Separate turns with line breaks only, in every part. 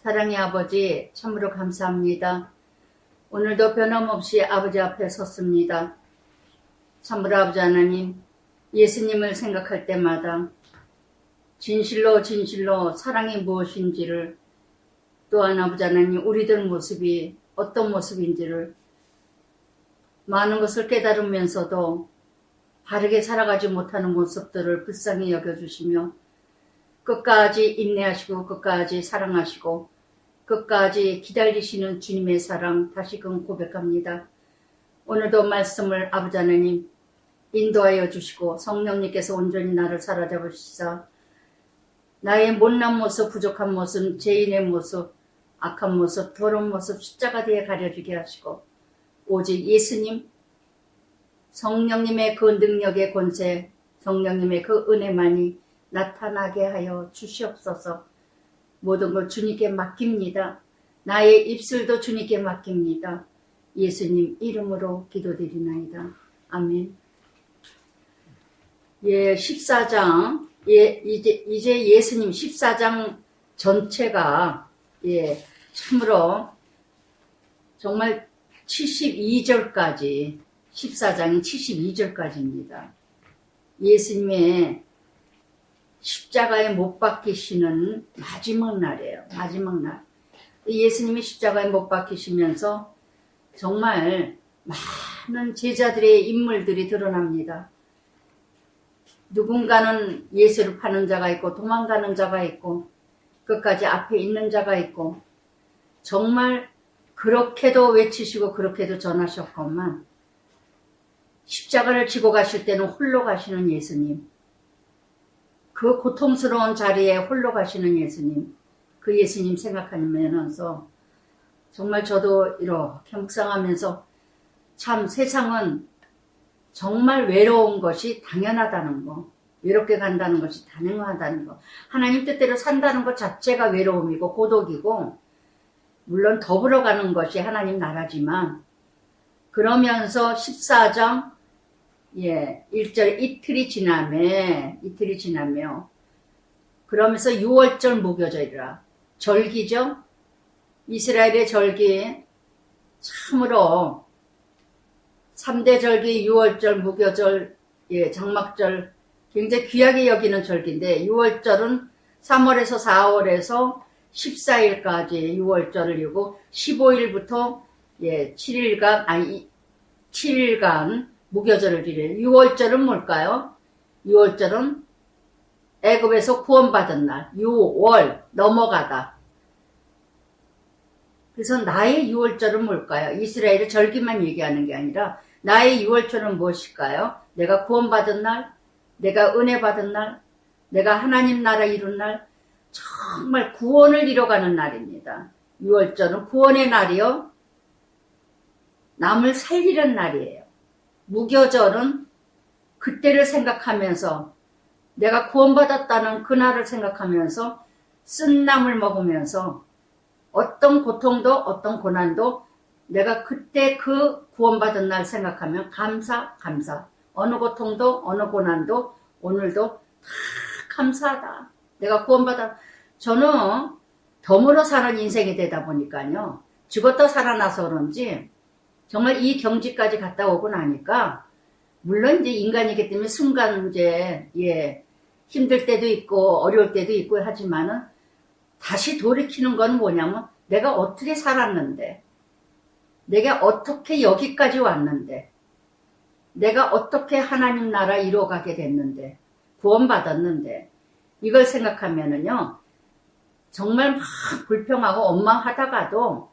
사랑의 아버지, 참으로 감사합니다. 오늘도 변함없이 아버지 앞에 섰습니다. 참으로 아버지 하나님, 예수님을 생각할 때마다 진실로 사랑이 무엇인지를, 또한 아버지 하나님, 우리들 모습이 어떤 모습인지를 많은 것을 깨달으면서도 바르게 살아가지 못하는 모습들을 불쌍히 여겨주시며 끝까지 인내하시고 끝까지 사랑하시고 끝까지 기다리시는 주님의 사랑 다시금 고백합니다. 오늘도 말씀을 아버지 하나님 인도하여 주시고 성령님께서 온전히 나를 사로잡으시사 나의 못난 모습, 부족한 모습, 죄인의 모습, 악한 모습, 더러운 모습 십자가 뒤에 가려주게 하시고 오직 예수님, 성령님의 그 능력의 권세, 성령님의 그 은혜만이 나타나게 하여 주시옵소서. 모든 걸 주님께 맡깁니다. 나의 입술도 주님께 맡깁니다. 예수님 이름으로 기도드리나이다. 아멘. 14장, 이제 예수님 14장 전체가, 참으로, 정말 72절까지, 14장이 72절까지입니다. 예수님의 십자가에 못 박히시는 마지막 날이에요. 마지막 날. 예수님이 십자가에 못 박히시면서 정말 많은 제자들의 인물들이 드러납니다. 누군가는 예수를 파는 자가 있고 도망가는 자가 있고 끝까지 앞에 있는 자가 있고 정말 그렇게도 외치시고 그렇게도 전하셨건만 십자가를 지고 가실 때는 홀로 가시는 예수님, 그 고통스러운 자리에 홀로 가시는 예수님, 그 예수님 생각하면서 정말 저도 이렇게 묵상하면서 참 세상은 정말 외로운 것이 당연하다는 거, 외롭게 간다는 것이 당연하다는 거, 하나님 뜻대로 산다는 것 자체가 외로움이고 고독이고, 물론 더불어 가는 것이 하나님 나라지만, 그러면서 14장 1절 이틀이 지나며 그러면서 6월절 무교절이라, 절기죠. 이스라엘의 절기, 참으로 3대 절기, 6월절, 무교절, 장막절 굉장히 귀하게 여기는 절기인데 6월절은 3월에서 4월에서 14일까지 6월절을 이루고 15일부터 7일간 무교절을 지내요. 6월절은 뭘까요? 6월절은 애굽에서 구원받은 날, 6월 넘어가다. 그래서 나의 6월절은 뭘까요? 이스라엘의 절기만 얘기하는 게 아니라 나의 6월절은 무엇일까요? 내가 구원받은 날, 내가 은혜 받은 날, 내가 하나님 나라 이룬 날, 정말 구원을 이뤄가는 날입니다. 6월절은 구원의 날이요, 남을 살리는 날이에요. 무교절은 그때를 생각하면서 내가 구원받았다는 그날을 생각하면서 쓴나물 먹으면서 어떤 고통도 어떤 고난도 내가 그때 그 구원받은 날 생각하면 감사. 어느 고통도 어느 고난도 오늘도 다 감사하다. 내가 구원받아. 저는 덤으로 사는 인생이 되다 보니까요. 죽었다 살아나서 그런지 정말 이 경지까지 갔다 오고 나니까 물론 이제 인간이기 때문에 순간 이제 힘들 때도 있고 어려울 때도 있고 하지만은 다시 돌이키는 건 뭐냐면 내가 어떻게 살았는데, 내가 어떻게 여기까지 왔는데, 내가 어떻게 하나님 나라 이루어가게 됐는데, 구원받았는데, 이걸 생각하면은요 정말 막 불평하고 원망하다가도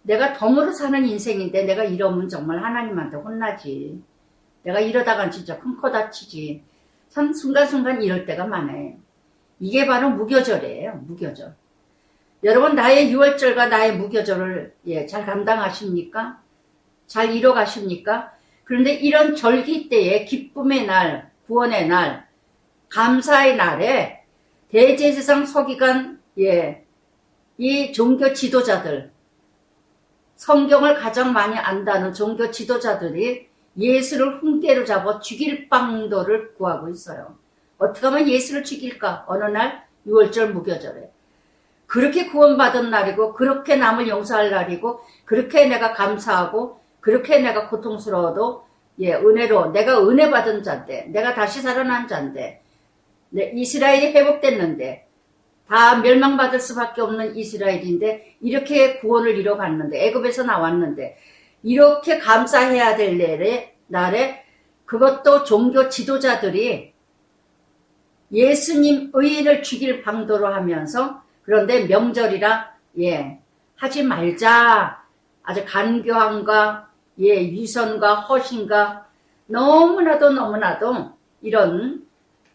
내가 덤으로 사는 인생인데 내가 이러면 정말 하나님한테 혼나지. 내가 이러다간 진짜 큰 코 다치지. 참 순간순간 이럴 때가 많아요. 이게 바로 무교절이에요. 무교절. 여러분 나의 6월절과 나의 무교절을 잘 감당하십니까? 잘 이뤄가십니까? 그런데 이런 절기 때에 기쁨의 날, 구원의 날, 감사의 날에 대제사장 서기관 이 종교 지도자들, 성경을 가장 많이 안다는 종교 지도자들이 예수를 흉대로 잡아 죽일 방도를 구하고 있어요. 어떻게 하면 예수를 죽일까? 어느 날 6월절 무교절에. 그렇게 구원받은 날이고 그렇게 남을 용서할 날이고 그렇게 내가 감사하고 그렇게 내가 고통스러워도 은혜로 내가 은혜 받은 자인데 내가 다시 살아난 자인데 이스라엘이 회복됐는데 다 멸망받을 수밖에 없는 이스라엘인데 이렇게 구원을 이뤄갔는데 애굽에서 나왔는데 이렇게 감사해야 될 날에 그것도 종교 지도자들이 예수님 의인을 죽일 방도로 하면서 그런데 명절이라 하지 말자. 아주 간교함과 위선과 허심과 너무나도 이런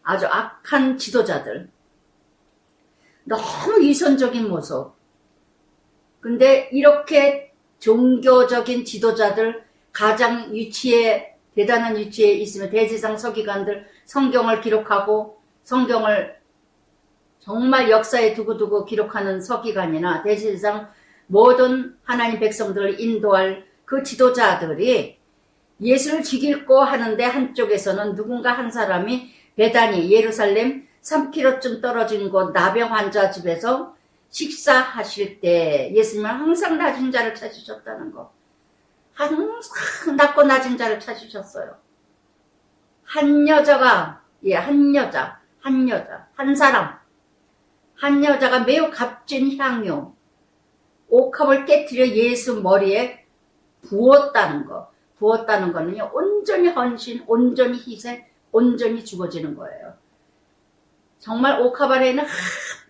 아주 악한 지도자들. 너무 위선적인 모습. 근데 이렇게 종교적인 지도자들 가장 대단한 위치에 있으면 대제사장 서기관들 성경을 기록하고 성경을 정말 역사에 두고두고 기록하는 서기관이나 대제사장 모든 하나님 백성들을 인도할 그 지도자들이 예수를 죽이려고 하는데 한쪽에서는 누군가 한 사람이 베다니 예루살렘 3km쯤 떨어진 곳 나병 환자 집에서 식사하실 때 예수님은 항상 낮은 자를 찾으셨다는 거. 항상 낮고 낮은 자를 찾으셨어요. 한 여자가 한 여자가 매우 값진 향유 옥합을 깨뜨려 예수 머리에 부었다는 거. 부었다는 거는요, 온전히 헌신, 온전히 희생, 온전히 죽어지는 거예요. 정말 옥합 아래에는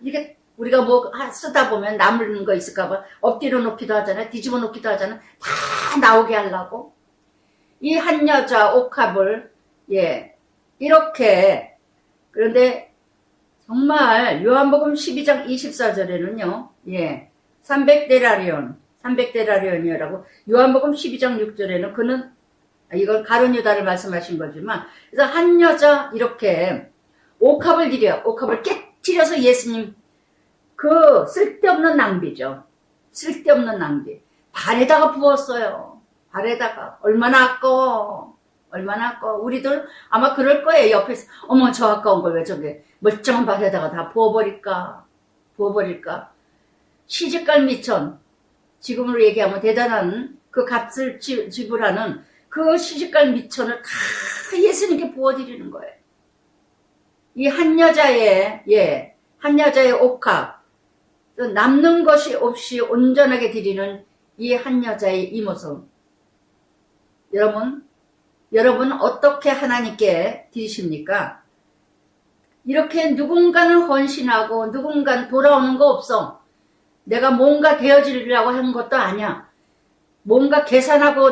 이게 우리가 뭐 쓰다 보면 남는 거 있을까봐 엎드려 놓기도 하잖아요. 뒤집어 놓기도 하잖아요. 다 나오게 하려고. 이 한 여자 옥합을 이렇게 그런데 정말 요한복음 12장 24절에는요. 300데나리온이라고 요한복음 12장 6절에는 그는 이건 가룟 유다를 말씀하신 거지만 그래서 한 여자 이렇게 옥합을 깨뜨려서 예수님 그 쓸데없는 낭비죠. 쓸데없는 낭비. 발에다가 부었어요. 발에다가 얼마나 아까워. 우리들 아마 그럴 거예요. 옆에서 어머 저 아까운 걸 왜 저게 멀쩡한 발에다가 다 부어버릴까. 시집갈 미천 지금으로 얘기하면 대단한 그 값을 지불하는 그 시집갈 미천을 다 예수님께 부어드리는 거예요. 이 한 여자의 옥합 남는 것이 없이 온전하게 드리는 이 한 여자의 이 모습. 여러분 어떻게 하나님께 드리십니까? 이렇게 누군가는 헌신하고 누군가는 돌아오는 거 없어. 내가 뭔가 되어지려고 하는 것도 아니야. 뭔가 계산하고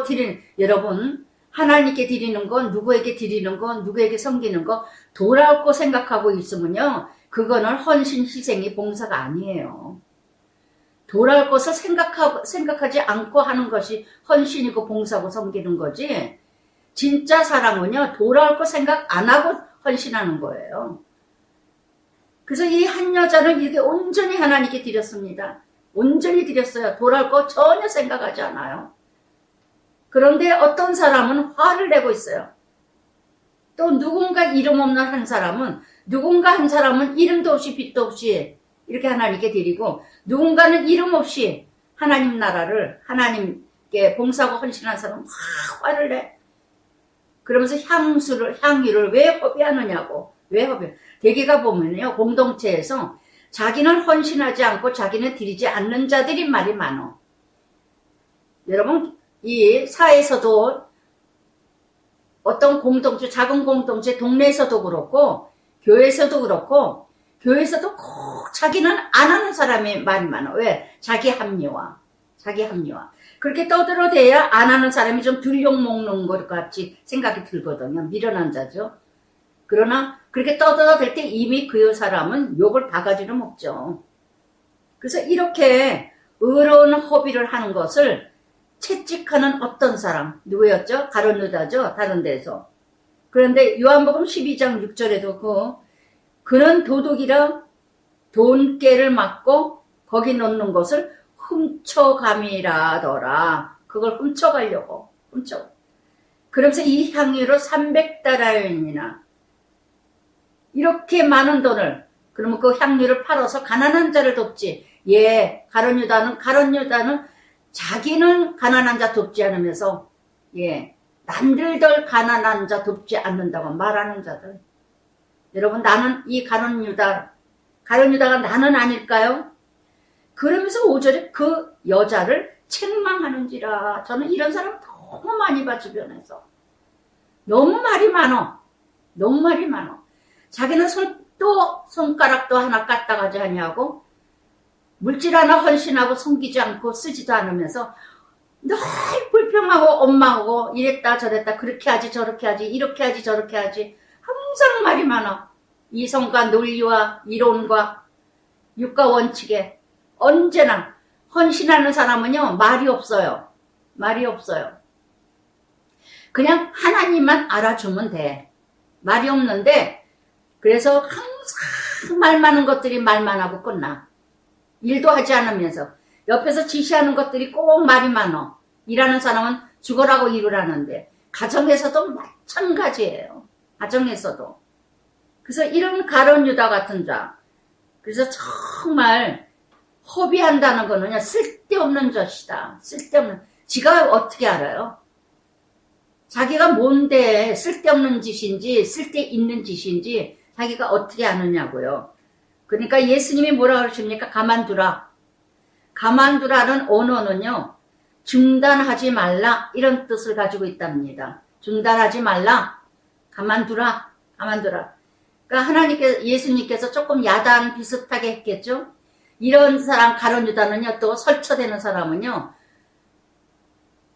여러분 하나님께 드리는 건 누구에게 드리는 건 누구에게 섬기는 거 돌아올 거 생각하고 있으면요. 그거는 헌신, 희생이 봉사가 아니에요. 돌아올 것을 생각하지 않고 하는 것이 헌신이고 봉사고 섬기는 거지. 진짜 사랑은요. 돌아올 거 생각 안 하고 헌신하는 거예요. 그래서 이 한 여자는 이렇게 온전히 하나님께 드렸습니다. 온전히 드렸어요. 돌아올 거 전혀 생각하지 않아요. 그런데 어떤 사람은 화를 내고 있어요. 또 누군가 이름 없는 한 사람은 이름도 없이 빛도 없이 이렇게 하나님께 드리고 누군가는 이름 없이 하나님 나라를 하나님께 봉사하고 헌신한 사람은 화를 내. 그러면서 향유를 왜 허비하느냐고. 왜 허비? 대개가 보면요. 공동체에서 자기는 헌신하지 않고 자기는 드리지 않는 자들이 말이 많어. 여러분 이 사회에서도 어떤 공동체, 작은 공동체, 동네에서도 그렇고 교회에서도 그렇고 교회에서도 꼭 자기는 안 하는 사람이 말이 많아. 왜? 자기 합리화. 그렇게 떠들어대야 안 하는 사람이 좀 덜 욕먹는 것 같이 생각이 들거든요. 미련한 자죠. 그러나 그렇게 떠들어댈 때 이미 그 사람은 욕을 바가지로 먹죠. 그래서 이렇게 의로운 허비를 하는 것을 채찍하는 어떤 사람, 누구였죠? 가룟 유다죠? 다른 데서. 그런데 요한복음 12장 6절에도 그는 도둑이라 돈깨를 맞고 거기 넣는 것을 훔쳐감이라더라. 그걸 훔쳐가려고. 그러면서 이 향유를 300데나리온이나 이렇게 많은 돈을 그러면 그 향유를 팔아서 가난한 자를 돕지. 예, 가룟 유다는 자기는 가난한 자 돕지 않으면서, 예, 남들들 가난한 자 돕지 않는다고 말하는 자들. 여러분, 나는 이 가룟 유다가 나는 아닐까요? 그러면서 5절에 그 여자를 책망하는지라. 저는 이런 사람 너무 많이 봐, 주변에서. 너무 말이 많어. 너무 말이 많어. 자기는 손가락도 하나 까딱하지 아니하고, 물질 하나 헌신하고 섬기지 않고 쓰지도 않으면서 늘 불평하고 원망하고 이랬다 저랬다 그렇게 하지 저렇게 하지 이렇게 하지 저렇게 하지 항상 말이 많아. 이성과 논리와 이론과 육가 원칙에 언제나 헌신하는 사람은요 말이 없어요. 말이 없어요. 그냥 하나님만 알아주면 돼. 말이 없는데 그래서 항상 말 많은 것들이 말만 하고 끝나. 일도 하지 않으면서 옆에서 지시하는 것들이 꼭 말이 많어. 일하는 사람은 죽으라고 일을 하는데 가정에서도 마찬가지예요. 가정에서도. 그래서 이런 가룟 유다 같은 자. 그래서 정말 허비한다는 거는 쓸데없는 것이다. 쓸데없는. 지가 어떻게 알아요? 자기가 뭔데 쓸데없는 짓인지 쓸데있는 짓인지 자기가 어떻게 아느냐고요. 그러니까 예수님이 뭐라 그러십니까? 가만두라. 가만두라는 언어는요. 중단하지 말라 이런 뜻을 가지고 있답니다. 중단하지 말라. 가만두라. 가만두라. 그러니까 예수님께서 조금 야단 비슷하게 했겠죠. 이런 사람 가룟 유다는요. 또 설쳐되는 사람은요.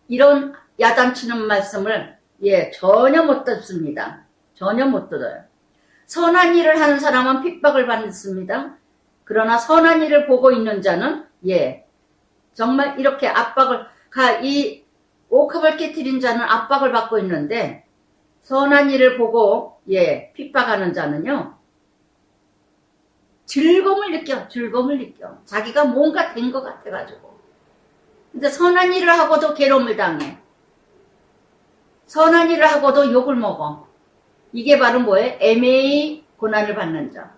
이런 야단치는 말씀을 전혀 못 듣습니다. 전혀 못 들어요. 선한 일을 하는 사람은 핍박을 받습니다. 그러나 선한 일을 보고 있는 자는 정말 이렇게 이 옥합을 깨뜨린 자는 압박을 받고 있는데 선한 일을 보고 핍박하는 자는요 즐거움을 느껴. 자기가 뭔가 된 것 같아가지고. 근데 선한 일을 하고도 괴로움을 당해. 선한 일을 하고도 욕을 먹어. 이게 바로 뭐예요? 애매히 고난을 받는 자.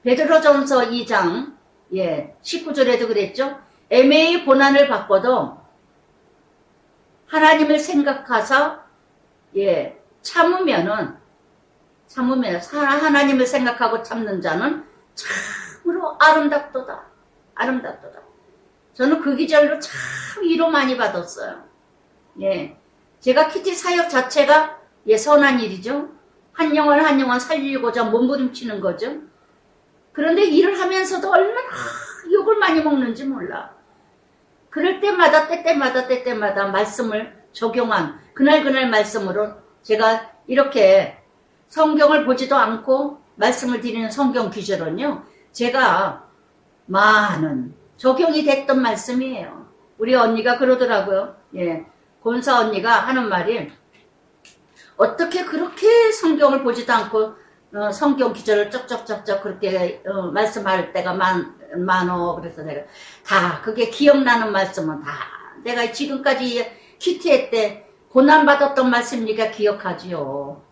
베드로전서 2장 19절에도 그랬죠. 애매히 고난을 받고도 하나님을 생각하사 참으면 하나님을 생각하고 참는 자는 참으로 아름답도다. 아름답도다. 저는 그 기절로 참 위로 많이 받았어요. 제가 키티 사역 자체가 선한 일이죠. 한 영혼 살리고자 몸부림치는 거죠. 그런데 일을 하면서도 얼마나 욕을 많이 먹는지 몰라. 그럴 때마다 때때마다 말씀을 적용한 그날 말씀으로 제가 이렇게 성경을 보지도 않고 말씀을 드리는 성경 귀절은요. 제가 많은 적용이 됐던 말씀이에요. 우리 언니가 그러더라고요. 권사 언니가 하는 말이 어떻게 그렇게 성경을 보지도 않고 성경 기절을 쩍쩍쩍쩍 그렇게 말씀할 때가 많어. 그래서 내가 다 그게 기억나는 말씀은 다 내가 지금까지 키티회 때 고난받았던 말씀이니까 기억하지요.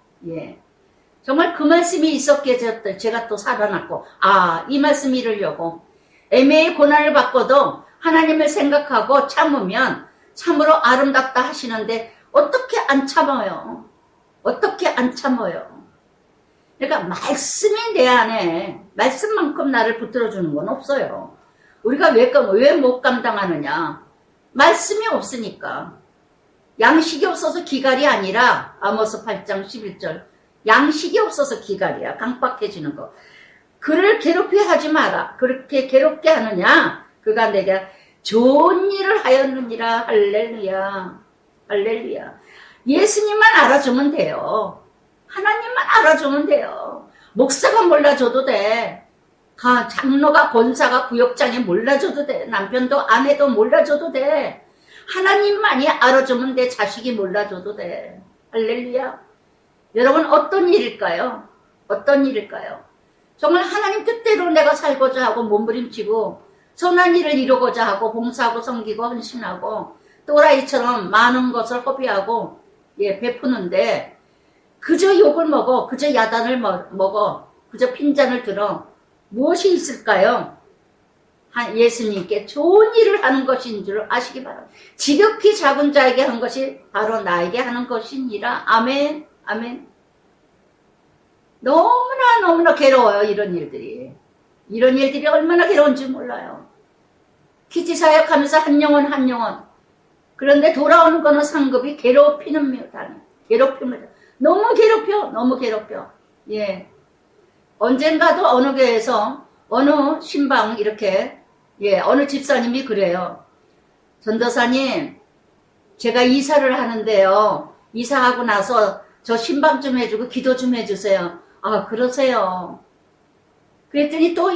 정말 그 말씀이 있었기에 제가 또 살아났고 이 말씀 이루려고 애매히 고난을 받고도 하나님을 생각하고 참으면 참으로 아름답다 하시는데 어떻게 안 참아요? 어떻게 안 참아요? 그러니까 말씀이 내 안에 말씀만큼 나를 붙들어주는 건 없어요. 우리가 왜 못 감당하느냐? 말씀이 없으니까. 양식이 없어서 기갈이 아니라 아모스 8장 11절 양식이 없어서 기갈이야. 강박해지는 거. 그를 괴롭게 하지 마라. 그렇게 괴롭게 하느냐? 그가 내가 좋은 일을 하였느니라. 할렐루야. 할렐루야. 예수님만 알아주면 돼요. 하나님만 알아주면 돼요. 목사가 몰라줘도 돼. 장로가 권사가 구역장에 몰라줘도 돼. 남편도 아내도 몰라줘도 돼. 하나님만이 알아주면 돼. 자식이 몰라줘도 돼. 할렐루야. 여러분 어떤 일일까요? 어떤 일일까요? 정말 하나님 뜻대로 내가 살고자 하고 몸부림치고 선한 일을 이루고자 하고 봉사하고 섬기고 헌신하고 또라이처럼 많은 것을 허비하고 베푸는데 그저 욕을 먹어, 그저 야단을 먹어, 그저 핀잔을 들어. 무엇이 있을까요? 예수님께 좋은 일을 하는 것인 줄 아시기 바랍니다. 지극히 작은 자에게 한 것이 바로 나에게 하는 것이니라. 아멘. 아멘. 너무나 괴로워요. 이런 일들이. 이런 일들이 얼마나 괴로운지 몰라요. 기지사역하면서 한 영혼 그런데 돌아오는 거는 상급이 괴롭히는 묘다니. 괴롭힘을 너무 괴롭혀. 예. 언젠가도 어느 교회에서 어느 신방 이렇게 어느 집사님이 그래요. 전도사님, 제가 이사를 하는데요. 이사하고 나서 저 신방 좀 해주고 기도 좀 해주세요. 아, 그러세요. 그랬더니 또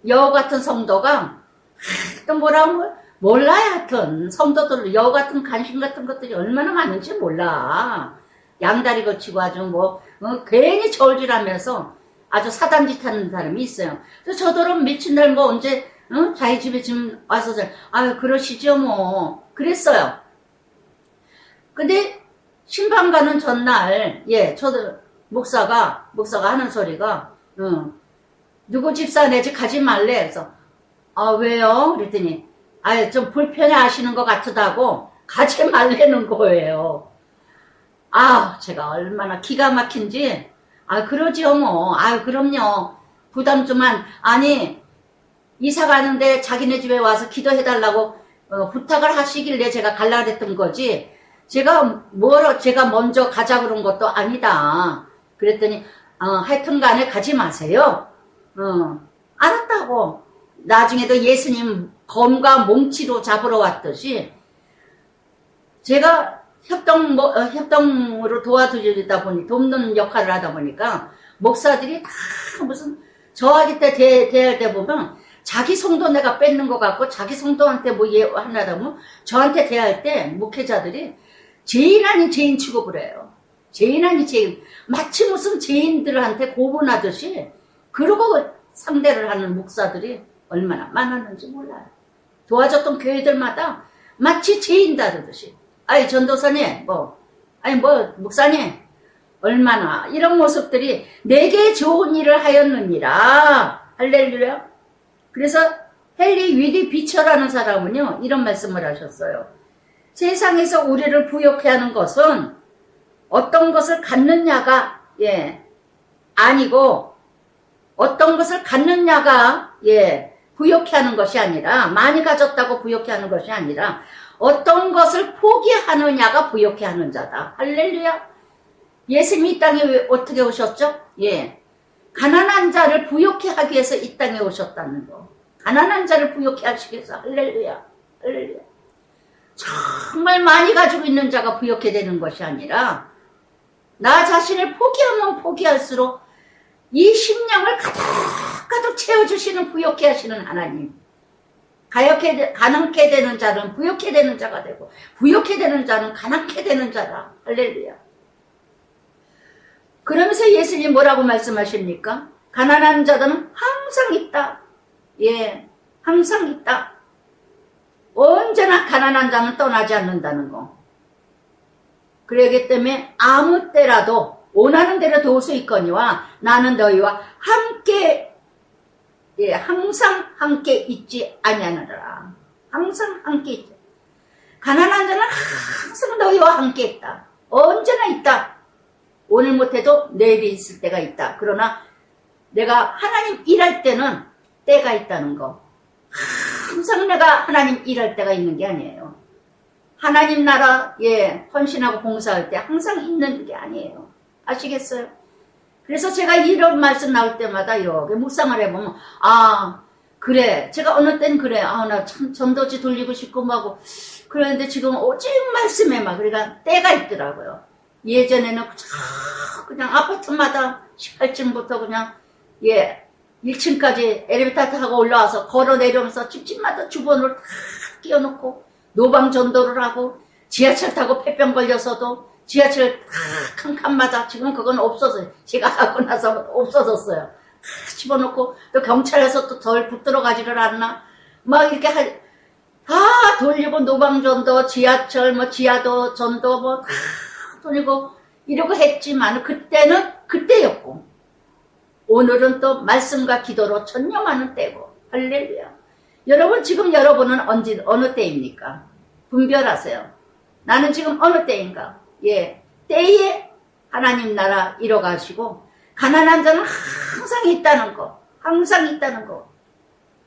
여우 같은 성도가 또 몰라야 하여튼 성도들 여우 같은 간신 같은 것들이 얼마나 많은지 몰라. 양다리 거치고 아주 괜히 저울질하면서 아주 사단짓 하는 사람이 있어요. 그래서 저더러 며칠 날 언제 자기 집에 지금 와서 그러시죠 그랬어요. 근데 신방 가는 전날 저도 목사가 하는 소리가 누구 집사 내 집 가지 말래. 그래서 왜요? 그랬더니 좀 불편해 하시는 것 같다고 가지 말래는 거예요. 제가 얼마나 기가 막힌지. 그러지요 그럼요. 부담 좀만. 아니 이사 가는데 자기네 집에 와서 기도해달라고 부탁을 하시길래 제가 갈라 그랬던 거지. 제가 먼저 가자 그런 것도 아니다. 그랬더니 하여튼 간에 가지 마세요. 알았다고. 나중에도 예수님 검과 몽치로 잡으러 왔듯이 제가 협동으로 도와드리다 보니 돕는 역할을 하다 보니까 목사들이 다 무슨 저한테 대할 때 보면 자기 성도 내가 뺏는 것 같고 자기 성도한테 하나다 보면 저한테 대할 때 목회자들이 죄인 아닌 죄인 취급을 해요. 죄인 아닌 죄인. 마치 무슨 죄인들한테 고분하듯이 그러고 상대를 하는 목사들이 얼마나 많았는지 몰라요. 도와줬던 교회들마다 마치 죄인 다루듯이. 전도사님, 목사님, 얼마나 이런 모습들이 내게 좋은 일을 하였느니라. 할렐루야. 그래서 헨리 위디 비처라는 사람은요, 이런 말씀을 하셨어요. 세상에서 우리를 부욕해 하는 것은 어떤 것을 갖느냐가, 아니고, 어떤 것을 갖느냐가, 부욕해 하는 것이 아니라, 많이 가졌다고 부욕해 하는 것이 아니라, 어떤 것을 포기하느냐가 부욕해 하는 자다. 할렐루야. 예수님이 이 땅에 어떻게 오셨죠? 가난한 자를 부욕해 하기 위해서 이 땅에 오셨다는 거. 가난한 자를 부욕해 하시기 위해서. 할렐루야. 할렐루야. 정말 많이 가지고 있는 자가 부욕해 되는 것이 아니라 나 자신을 포기하면 포기할수록 이 심령을 가득 채워주시는 부욕해 하시는 하나님. 가난케 되는 자는 부욕해 되는 자가 되고 부욕해 되는 자는 가난케 되는 자다. 할렐루야. 그러면서 예수님 뭐라고 말씀하십니까? 가난한 자들은 항상 있다. 항상 있다. 언제나 가난한 자는 떠나지 않는다는 거. 그러기 때문에 아무 때라도 원하는 대로 도울 수 있거니와 나는 너희와 함께 항상 함께 있지 아니하느라. 항상 함께 있지. 가난한 자는 항상 너희와 함께 있다. 언제나 있다. 오늘 못해도 내일이 있을 때가 있다. 그러나 내가 하나님 일할 때는 때가 있다는 거. 항상 내가 하나님 일할 때가 있는 게 아니에요. 하나님 나라에 헌신하고 봉사할 때 항상 있는 게 아니에요. 아시겠어요? 그래서 제가 이런 말씀 나올 때마다 이렇게 묵상을 해보면 그래. 제가 어느 땐 그래. 나 참 전도지 돌리고 싶고 하고 그러는데 지금 오직 말씀에 그러니까 때가 있더라고요. 예전에는 그냥 아파트마다 18층부터 그냥 1층까지 엘리베이터 타고 올라와서 걸어 내려오면서 집집마다 주번을 다 끼워놓고 노방 전도를 하고 지하철 타고 폐병 걸려서도 지하철 한 칸마다 지금 그건 없어졌어요. 제가 하고 나서 없어졌어요. 다 집어넣고 또 경찰에서 또 덜 붙들어 가지를 않나 이렇게 다 돌리고 노방 전도 지하철 지하도 전도 다 돌리고 이러고 했지만 그때는 그때였고 오늘은 또 말씀과 기도로 전념하는 때고. 할렐루야. 여러분, 지금 여러분은 어느 때입니까? 분별하세요. 나는 지금 어느 때인가? 예. 때에 하나님 나라 이뤄가시고, 가난한 자는 항상 있다는 거. 항상 있다는 거.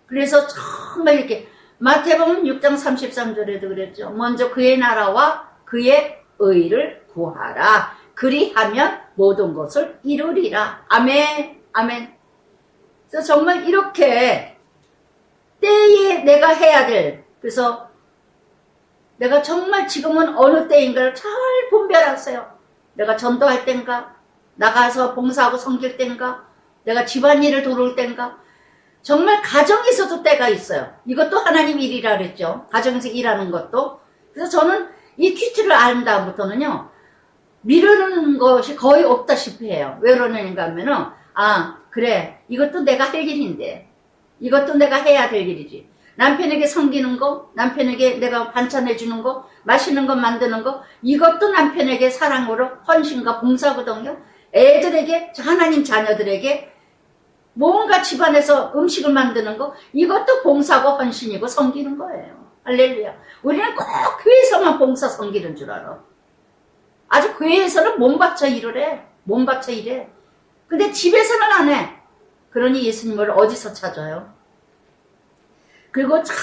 그래서 정말 이렇게, 마태복음 6장 33절에도 그랬죠. 먼저 그의 나라와 그의 의를 구하라. 그리하면 모든 것을 이루리라. 아멘. 아멘. 그래서 정말 이렇게 때에 내가 해야 될, 그래서 내가 정말 지금은 어느 때인가를 잘 분별하세요. 내가 전도할 땐가, 나가서 봉사하고 섬길 땐가, 내가 집안일을 도울 땐가, 정말 가정에서도 때가 있어요. 이것도 하나님 일이라 그랬죠. 가정에서 일하는 것도. 그래서 저는 이 퀴즈를 안 다음부터는요, 미루는 것이 거의 없다시피 해요. 왜 그러는가 하면은, 아, 그래. 이것도 내가 할 일인데. 이것도 내가 해야 될 일이지. 남편에게 섬기는 거, 남편에게 내가 반찬해주는 거, 맛있는 거 만드는 거, 이것도 남편에게 사랑으로 헌신과 봉사거든요. 애들에게, 하나님 자녀들에게 뭔가 집안에서 음식을 만드는 거, 이것도 봉사고 헌신이고 섬기는 거예요. 할렐루야. 우리는 꼭 교회에서만 봉사 섬기는 줄 알아. 아주 교회에서는 몸 바쳐 일을 해. 몸 바쳐 일해. 근데 집에서는 안 해. 그러니 예수님을 어디서 찾아요? 그리고 참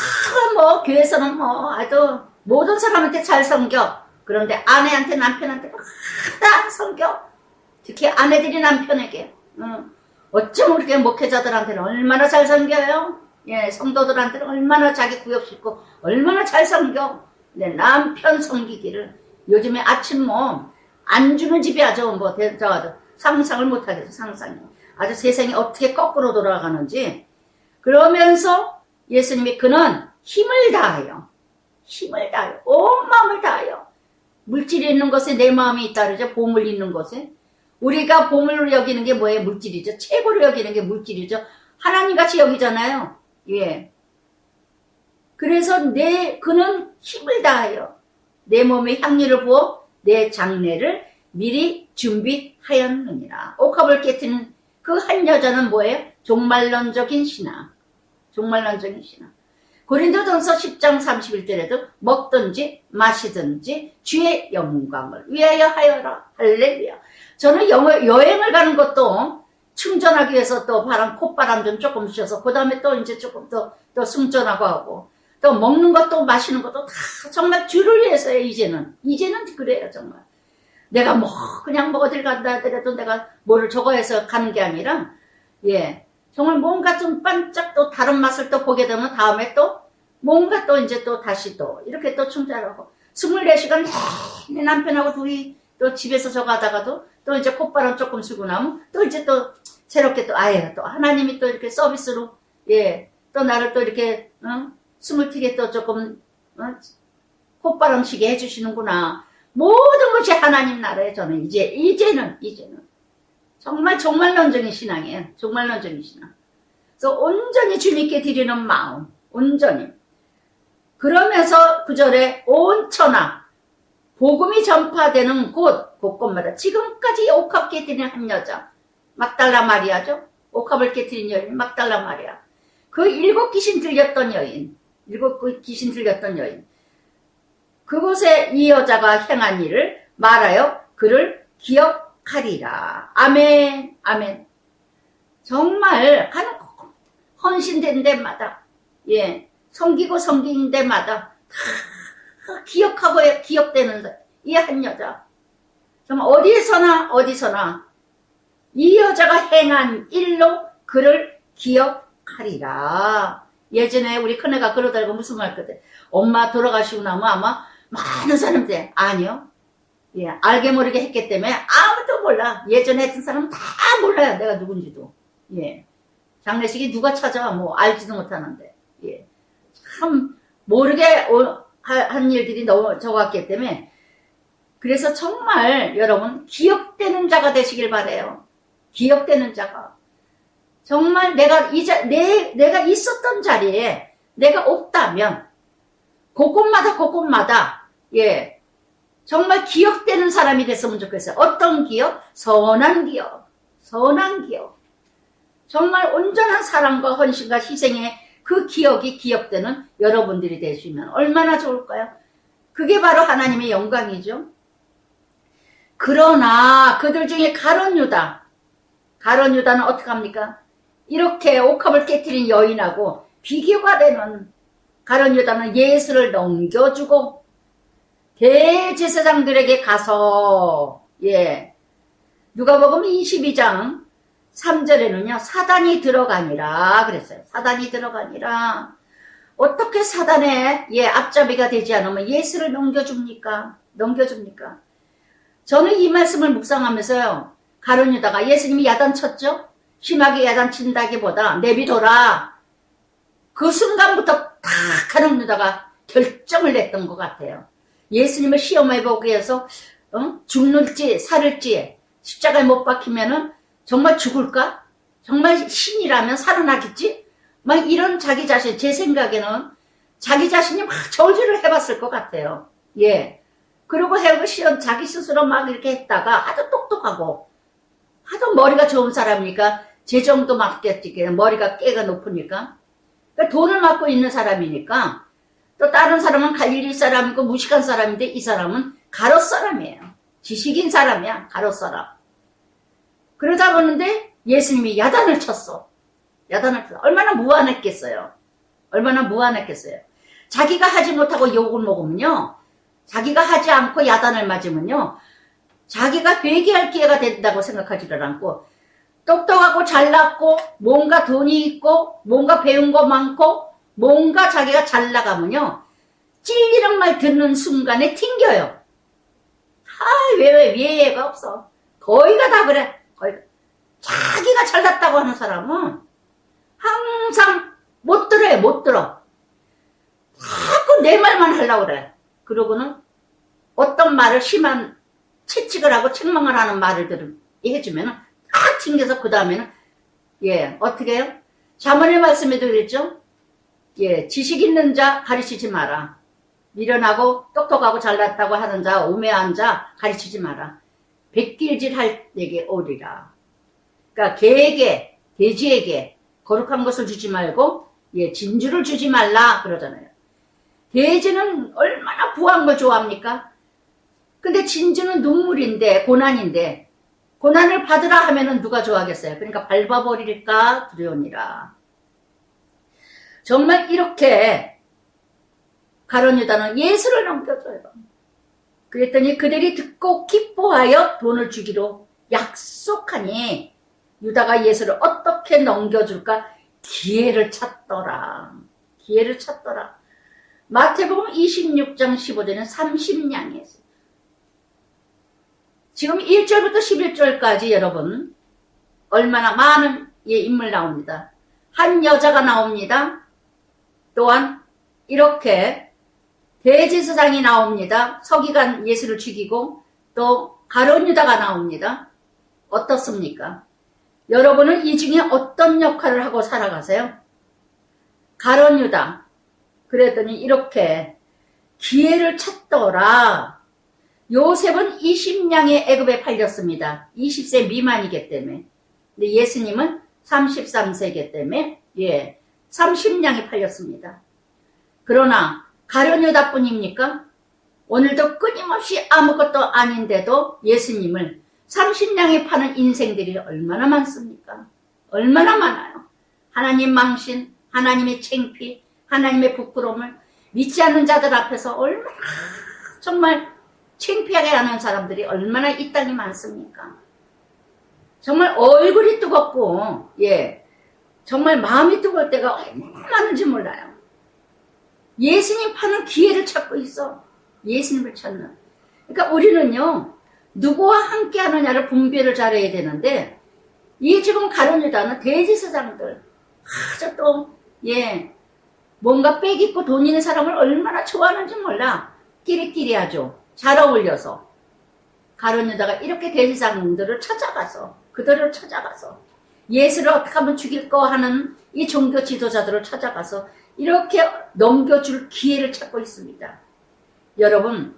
교회에서는 아주 모든 사람한테 잘 섬겨. 그런데 아내한테, 남편한테 다 섬겨. 특히 아내들이 남편에게. 어쩜 그렇게 목회자들한테는 얼마나 잘 섬겨요? 예, 성도들한테는 얼마나 자기 구역 싣고 얼마나 잘 섬겨. 네, 남편 섬기기를. 요즘에 아침 안 주는 집이 아주 상상을 못하겠어. 상상이. 아주 세상이 어떻게 거꾸로 돌아가는지. 그러면서 예수님이 그는 힘을 다하여. 힘을 다하여. 온 마음을 다하여. 물질이 있는 곳에 내 마음이 있다 그러죠. 보물 있는 곳에. 우리가 보물로 여기는 게 뭐예요? 물질이죠. 최고로 여기는 게 물질이죠. 하나님같이 여기잖아요. 예. 그래서 그는 힘을 다하여 내 몸에 향유를 부어 내 장례를 미리 준비하였느니라. 옥합을 깨트린 그 한 여자는 뭐예요? 종말론적인 신앙. 종말론적인 신앙. 고린도전서 10장 31절에도 먹든지 마시든지 주의 영광을 위하여 하여라. 할렐루야. 저는 여행을 가는 것도 충전하기 위해서 또 콧바람 좀 조금 쉬어서 그 다음에 또 이제 조금 더 승전하고 하고 또 먹는 것도 마시는 것도 다 정말 주를 위해서요. 이제는 그래요. 정말 내가 그냥 어딜 간다 하더라도 내가 뭐를 저거 해서 가는 게 아니라 예 정말 뭔가 좀 반짝 또 다른 맛을 또 보게 되면 다음에 또 뭔가 또 이제 또 다시 또 이렇게 또 충전하고 24시간 내 남편하고 둘이 또 집에서 저거 하다가도 또 이제 콧바람 조금 쉬고 나면 또 이제 또 새롭게 또 또 하나님이 또 이렇게 서비스로 또 나를 또 이렇게 숨을 튀게 또 조금 콧바람 쉬게 해주시는구나. 모든 것이 하나님 나라에 저는 이제는 정말 종말론적인 신앙이에요. 종말론적인 신앙. 그래서 온전히 주님께 드리는 마음, 온전히. 그러면서 9절에 온 천하 복음이 전파되는 곳곳마다 지금까지 옥합 깨뜨린 한 여자 막달라 마리아죠. 옥합을 깨뜨린 여인 막달라 마리아. 그 7 귀신 들렸던 여인. 그곳에 이 여자가 행한 일을 말하여 그를 기억하리라. 아멘. 아멘. 정말 헌신된 데마다 섬기는 데마다 다 기억되는 이 한 여자. 정말 어디서나 이 여자가 행한 일로 그를 기억하리라. 예전에 우리 큰애가 그러더라고. 무슨 말 거든. 엄마 돌아가시고 나면 아마 많은 사람들 아니요. 알게 모르게 했기 때문에 아무도 몰라. 예전에 했던 사람은 다 몰라요. 내가 누군지도. 장례식이 누가 찾아와 알지도 못하는데. 참 모르게 한 일들이 너무 적었기 때문에 그래서 정말 여러분 기억되는 자가 되시길 바라요. 기억되는 자가. 정말 내가 있었던 자리에 내가 없다면 곳곳마다 정말 기억되는 사람이 됐으면 좋겠어요. 어떤 기억? 선한 기억. 정말 온전한 사랑과 헌신과 희생의 그 기억이 기억되는 여러분들이 되시면 얼마나 좋을까요? 그게 바로 하나님의 영광이죠. 그러나 그들 중에 가룟 유다는 어떻게 합니까? 이렇게 옥합을 깨트린 여인하고 비교가 되는 가룟 유다는 예수를 넘겨주고 대제사장들에게 가서 누가복음 22장 3절에는요 사단이 들어가니라 그랬어요. 사단이 들어가니라. 어떻게 사단의 앞잡이가 되지 않으면 예수를 넘겨줍니까? 저는 이 말씀을 묵상하면서요, 가룟 유다가 예수님이 야단쳤죠? 심하게 야단친다기보다 내비둬라. 그 순간부터 딱 가룟 유다가 결정을 냈던 것 같아요. 예수님을 시험해보기 위해서 죽을지 살을지 십자가에 못 박히면은 정말 죽을까? 정말 신이라면 살아나겠지? 막 이런 자기 자신, 제 생각에는 자기 자신이 막 저울질을 해봤을 것 같아요. 그리고 시험 자기 스스로 막 이렇게 했다가 하도 똑똑하고 하도 머리가 좋은 사람이니까 재정도 맞겠지. 머리가 깨가 높으니까. 그러니까 돈을 맡고 있는 사람이니까 또 다른 사람은 갈릴리 사람이고 무식한 사람인데 이 사람은 가롯 사람이에요. 지식인 사람이야. 가롯 사람. 그러다 보는데 예수님이 야단을 쳤어. 얼마나 무안했겠어요. 자기가 하지 못하고 욕을 먹으면요. 자기가 하지 않고 야단을 맞으면요. 자기가 회개할 기회가 된다고 생각하지를 않고 똑똑하고 잘났고 뭔가 돈이 있고 뭔가 배운 거 많고 뭔가 자기가 잘 나가면요. 찔리는 말 듣는 순간에 튕겨요. 왜 예가 없어. 거의가 다 그래. 자기가 잘났다고 하는 사람은 항상 못 들어. 자꾸 내 말만 하려고 그래. 그러고는 어떤 말을 심한 채찍을 하고 책망을 하는 말을 해주면은 딱 튕겨서 그 다음에는 어떻게 해요? 자문의 말씀에도 그랬죠? 지식 있는 자 가르치지 마라. 미련하고 똑똑하고 잘났다고 하는 자, 우매한 자 가르치지 마라. 백길질 할 때게 오리라. 그러니까 개에게, 돼지에게 거룩한 것을 주지 말고 진주를 주지 말라 그러잖아요. 돼지는 얼마나 부한 걸 좋아합니까? 근데 진주는 눈물인데 고난인데 고난을 받으라 하면은 누가 좋아하겠어요? 그러니까 밟아버릴까 두려우니라. 정말 이렇게 가룟 유다는 예수를 넘겨줘요. 그랬더니 그들이 듣고 기뻐하여 돈을 주기로 약속하니 유다가 예수를 어떻게 넘겨줄까? 기회를 찾더라. 마태복음 26장 15절은 30냥이 했어요. 지금 1절부터 11절까지 여러분 얼마나 많은 인물 나옵니다. 한 여자가 나옵니다. 또한 이렇게 대제사장이 나옵니다. 서기관 예수를 죽이고 또 가룟 유다가 나옵니다. 어떻습니까? 여러분은 이 중에 어떤 역할을 하고 살아가세요? 가룟 유다. 그랬더니 이렇게 기회를 찾더라. 요셉은 20냥의 애굽에 팔렸습니다. 20세 미만이기 때문에. 근데 예수님은 33세이기 때문에 30냥이 팔렸습니다. 그러나 가룟 유다뿐입니까? 오늘도 끊임없이 아무것도 아닌데도 예수님을 30냥에 파는 인생들이 얼마나 많습니까? 얼마나 많아요. 하나님 망신, 하나님의 창피, 하나님의 부끄러움을 믿지 않는 자들 앞에서 얼마나 정말 창피하게 하는 사람들이 얼마나 이 땅에 많습니까? 정말 얼굴이 뜨겁고 정말 마음이 뜨거울 때가 얼마나 많은지 몰라요. 예수님 파는 기회를 찾고 있어. 예수님을 찾는. 그러니까 우리는요. 누구와 함께 하느냐를 분별을 잘해야 되는데 이 지금 가룟 유다는 대제사장들 아주 또 뭔가 빽 있고 돈 있는 사람을 얼마나 좋아하는지 몰라. 끼리끼리하죠. 잘 어울려서 가룟 유다가 이렇게 대제사장들을 그들을 찾아가서 예수를 어떻게 하면 죽일 거 하는 이 종교 지도자들을 찾아가서 이렇게 넘겨줄 기회를 찾고 있습니다. 여러분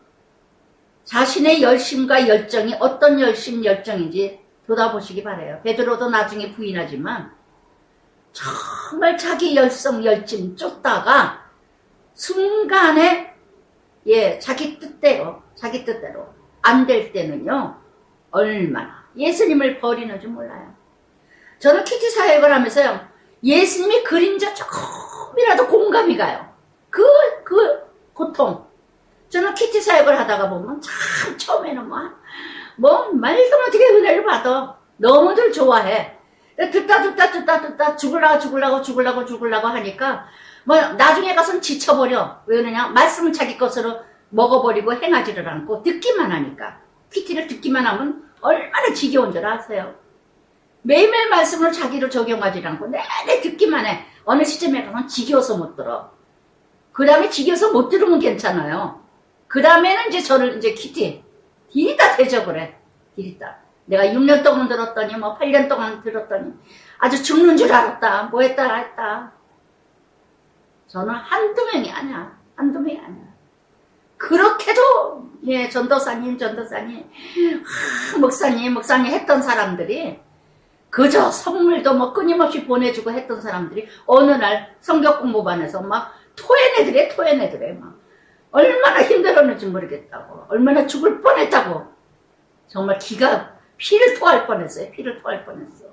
자신의 열심과 열정이 어떤 열심인지 돌아보시기 바라요. 베드로도 나중에 부인하지만 정말 자기 열성 열심 쫓다가 순간에 자기 뜻대로 안 될 때는요 얼마나 예수님을 버리는 줄 몰라요. 저는 키티 사역을 하면서요 예수님이 그림자 조금이라도 공감이 가요. 그 고통. 저는 키티 사역을 하다가 보면 참 처음에는 뭐 말도 못하게 은혜를 받아. 너무들 좋아해. 듣다 죽으려고 하니까 뭐 나중에 가서는 지쳐버려. 왜 그러냐? 말씀을 자기 것으로 먹어버리고 행하지를 않고 듣기만 하니까. 키티를 듣기만 하면 얼마나 지겨운 줄 아세요? 매일매일 말씀을 자기로 적용하지 않고 내내 듣기만 해. 어느 시점에 가면 지겨워서 못 들어. 그 다음에 지겨워서 못 들으면 괜찮아요. 그 다음에는 이제 저를 이제 키티 디리다 대접을 해. 디리다. 내가 6년 동안 들었더니 뭐 8년 동안 들었더니 아주 죽는 줄 알았다. 뭐 했다. 저는 한두 명이 아니야. 그렇게도 전도사님 목사님 했던 사람들이 그저 선물도 뭐 끊임없이 보내주고 했던 사람들이 어느 날 성경 공부반에서 막 토해내더래 막 얼마나 힘들었는지 모르겠다고, 얼마나 죽을 뻔했다고, 정말 피를 토할 뻔했어요.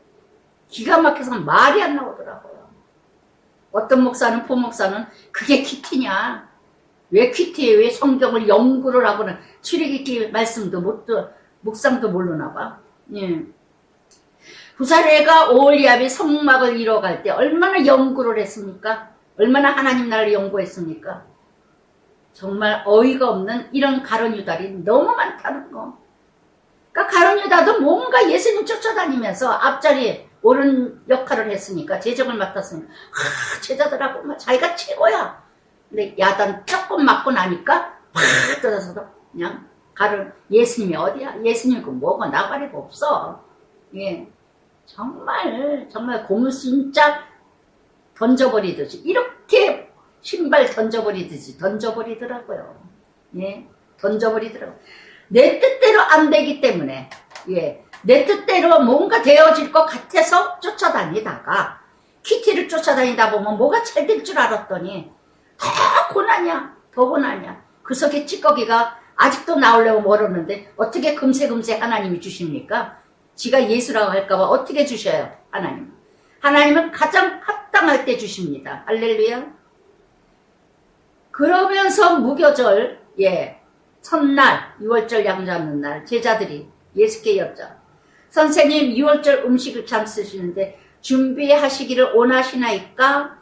기가 막혀서 말이 안 나오더라고요. 어떤 목사는 부목사는 그게 키티냐, 왜 키티에 왜 성경을 연구를 하고는 출애굽기 말씀도 묵상도 모르나 봐. 부사레가 오홀리압이 성막을 이뤄갈 때 얼마나 연구를 했습니까? 얼마나 하나님 나라를 연구했습니까? 정말 어이가 없는 이런 가룟 유다들이 너무 많다는 거. 그러니까 가룟 유다도 뭔가 예수님 쫓아다니면서 앞자리에 옳은 역할을 했으니까, 제적을 맡았으니까 제자들하고 자기가 최고야. 근데 야단 조금 맞고 나니까 팍 뜯어서도 그냥 예수님이 어디야? 예수님 그 뭐고 나발이고 없어. 정말 고무 진짜 던져버리듯이, 이렇게 신발 던져버리듯이 던져버리더라고요. 던져버리더라고요. 내 뜻대로 안 되기 때문에, 내 뜻대로 뭔가 되어질 것 같아서 쫓아다니다가, 키티를 쫓아다니다 보면 뭐가 잘 될 줄 알았더니 더 고난이야. 그 속에 찌꺼기가 아직도 나오려고 멀었는데 어떻게 금세 하나님이 주십니까? 지가 예수라고 할까봐 어떻게 주셔요? 하나님은 가장 합당할 때 주십니다. 할렐루야. 그러면서 무교절, 첫날 6월절 양 잡는 날 제자들이 예수께 여쭤, 선생님 6월절 음식을 참 쓰시는데 준비하시기를 원하시나이까?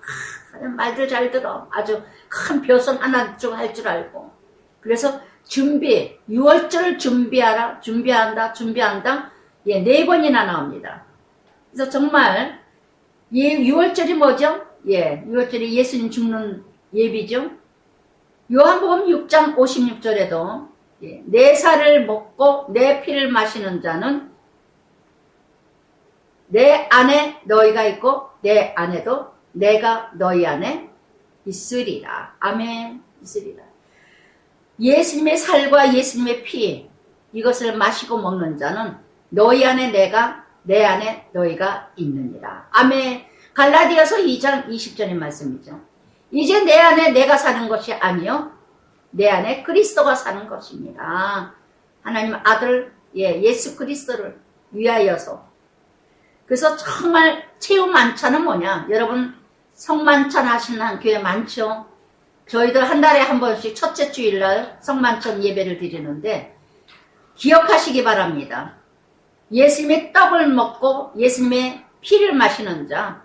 말들 잘 들어. 아주 큰 벼슬 하나 쭉 할 줄 알고. 그래서 6월절을 준비한다. 4번이나 나옵니다. 그래서 정말 6월절이 뭐죠? 6월절이 예수님 죽는 예비죠. 요한복음 6장 56절에도 내 살을 먹고 내 피를 마시는 자는 내 안에 너희가 있고 내 안에도 내가 너희 안에 있으리라. 아멘. 있으리라. 예수님의 살과 예수님의 피, 이것을 마시고 먹는 자는 너희 안에 내가, 내 안에 너희가 있느니라. 아멘. 갈라디아서 2장 20절의 말씀이죠. 이제 내 안에 내가 사는 것이 아니요 내 안에 그리스도가 사는 것입니다. 하나님 아들 예수 그리스도를 위하여서. 그래서 정말 체험 만찬은 뭐냐? 여러분 성만찬 하시는 교회 많죠? 저희들 한 달에 한 번씩 첫째 주일날 성만찬 예배를 드리는데 기억하시기 바랍니다. 예수님의 떡을 먹고 예수님의 피를 마시는 자,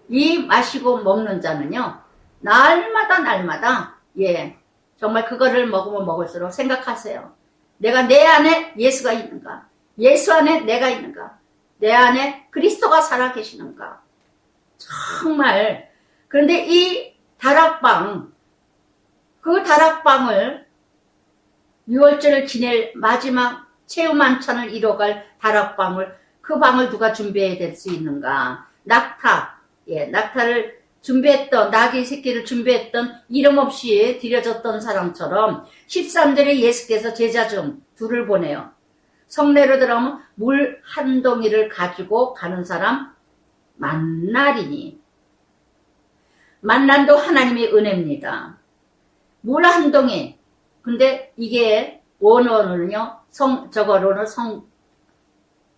이 마시고 먹는 자는요 날마다 정말 그거를 먹으면 먹을수록 생각하세요. 내가 내 안에 예수가 있는가? 예수 안에 내가 있는가? 내 안에 그리스도가 살아계시는가? 정말. 그런데 이 다락방, 그 다락방을 6월절을 지낼 마지막 체험만찬을 이뤄갈 다락방을, 그 방을 누가 준비해야 될 수 있는가? 낙타를 준비했던, 나귀 새끼를 준비했던, 이름 없이 드려졌던 사람처럼 13절에 예수께서 제자 중 둘을 보내요. 성내로 들어오면 물 한 동이를 가지고 가는 사람 만날이니. 만난도 하나님의 은혜입니다. 물 한 동이. 근데 이게 원어는요, 저거로는